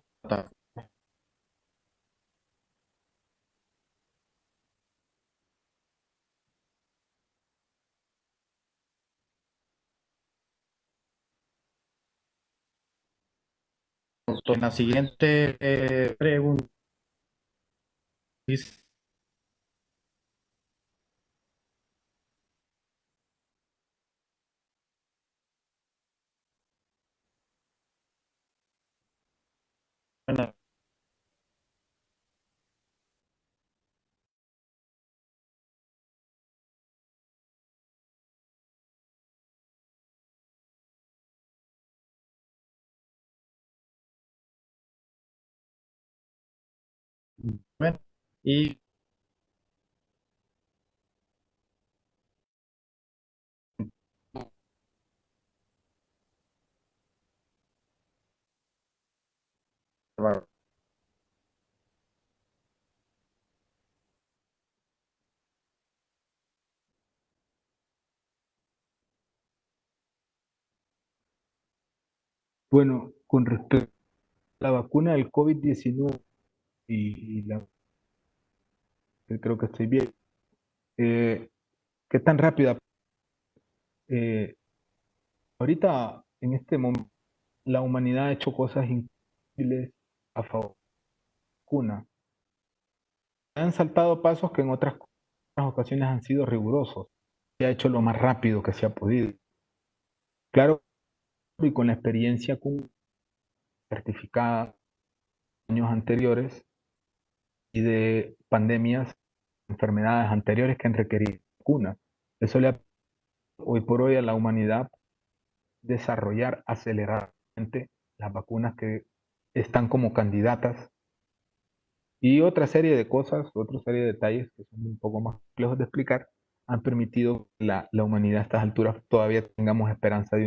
En la siguiente pregunta dice, bueno, bueno, y Bueno, con respecto a la vacuna del COVID-19 y la que creo que estoy bien, ¿qué tan rápida? Eh, ahorita, en este momento, la humanidad ha hecho cosas increíbles a favor de la vacuna. Han saltado pasos que en otras ocasiones han sido rigurosos. Se ha hecho lo más rápido que se ha podido. Claro, y con la experiencia certificada de años anteriores y de pandemias, enfermedades anteriores que han requerido vacunas. Eso le ha hoy por hoy a la humanidad desarrollar aceleradamente las vacunas que están como candidatas y otra serie de cosas, otra serie de detalles que son un poco más complejos de explicar, han permitido que la humanidad a estas alturas todavía tengamos esperanza de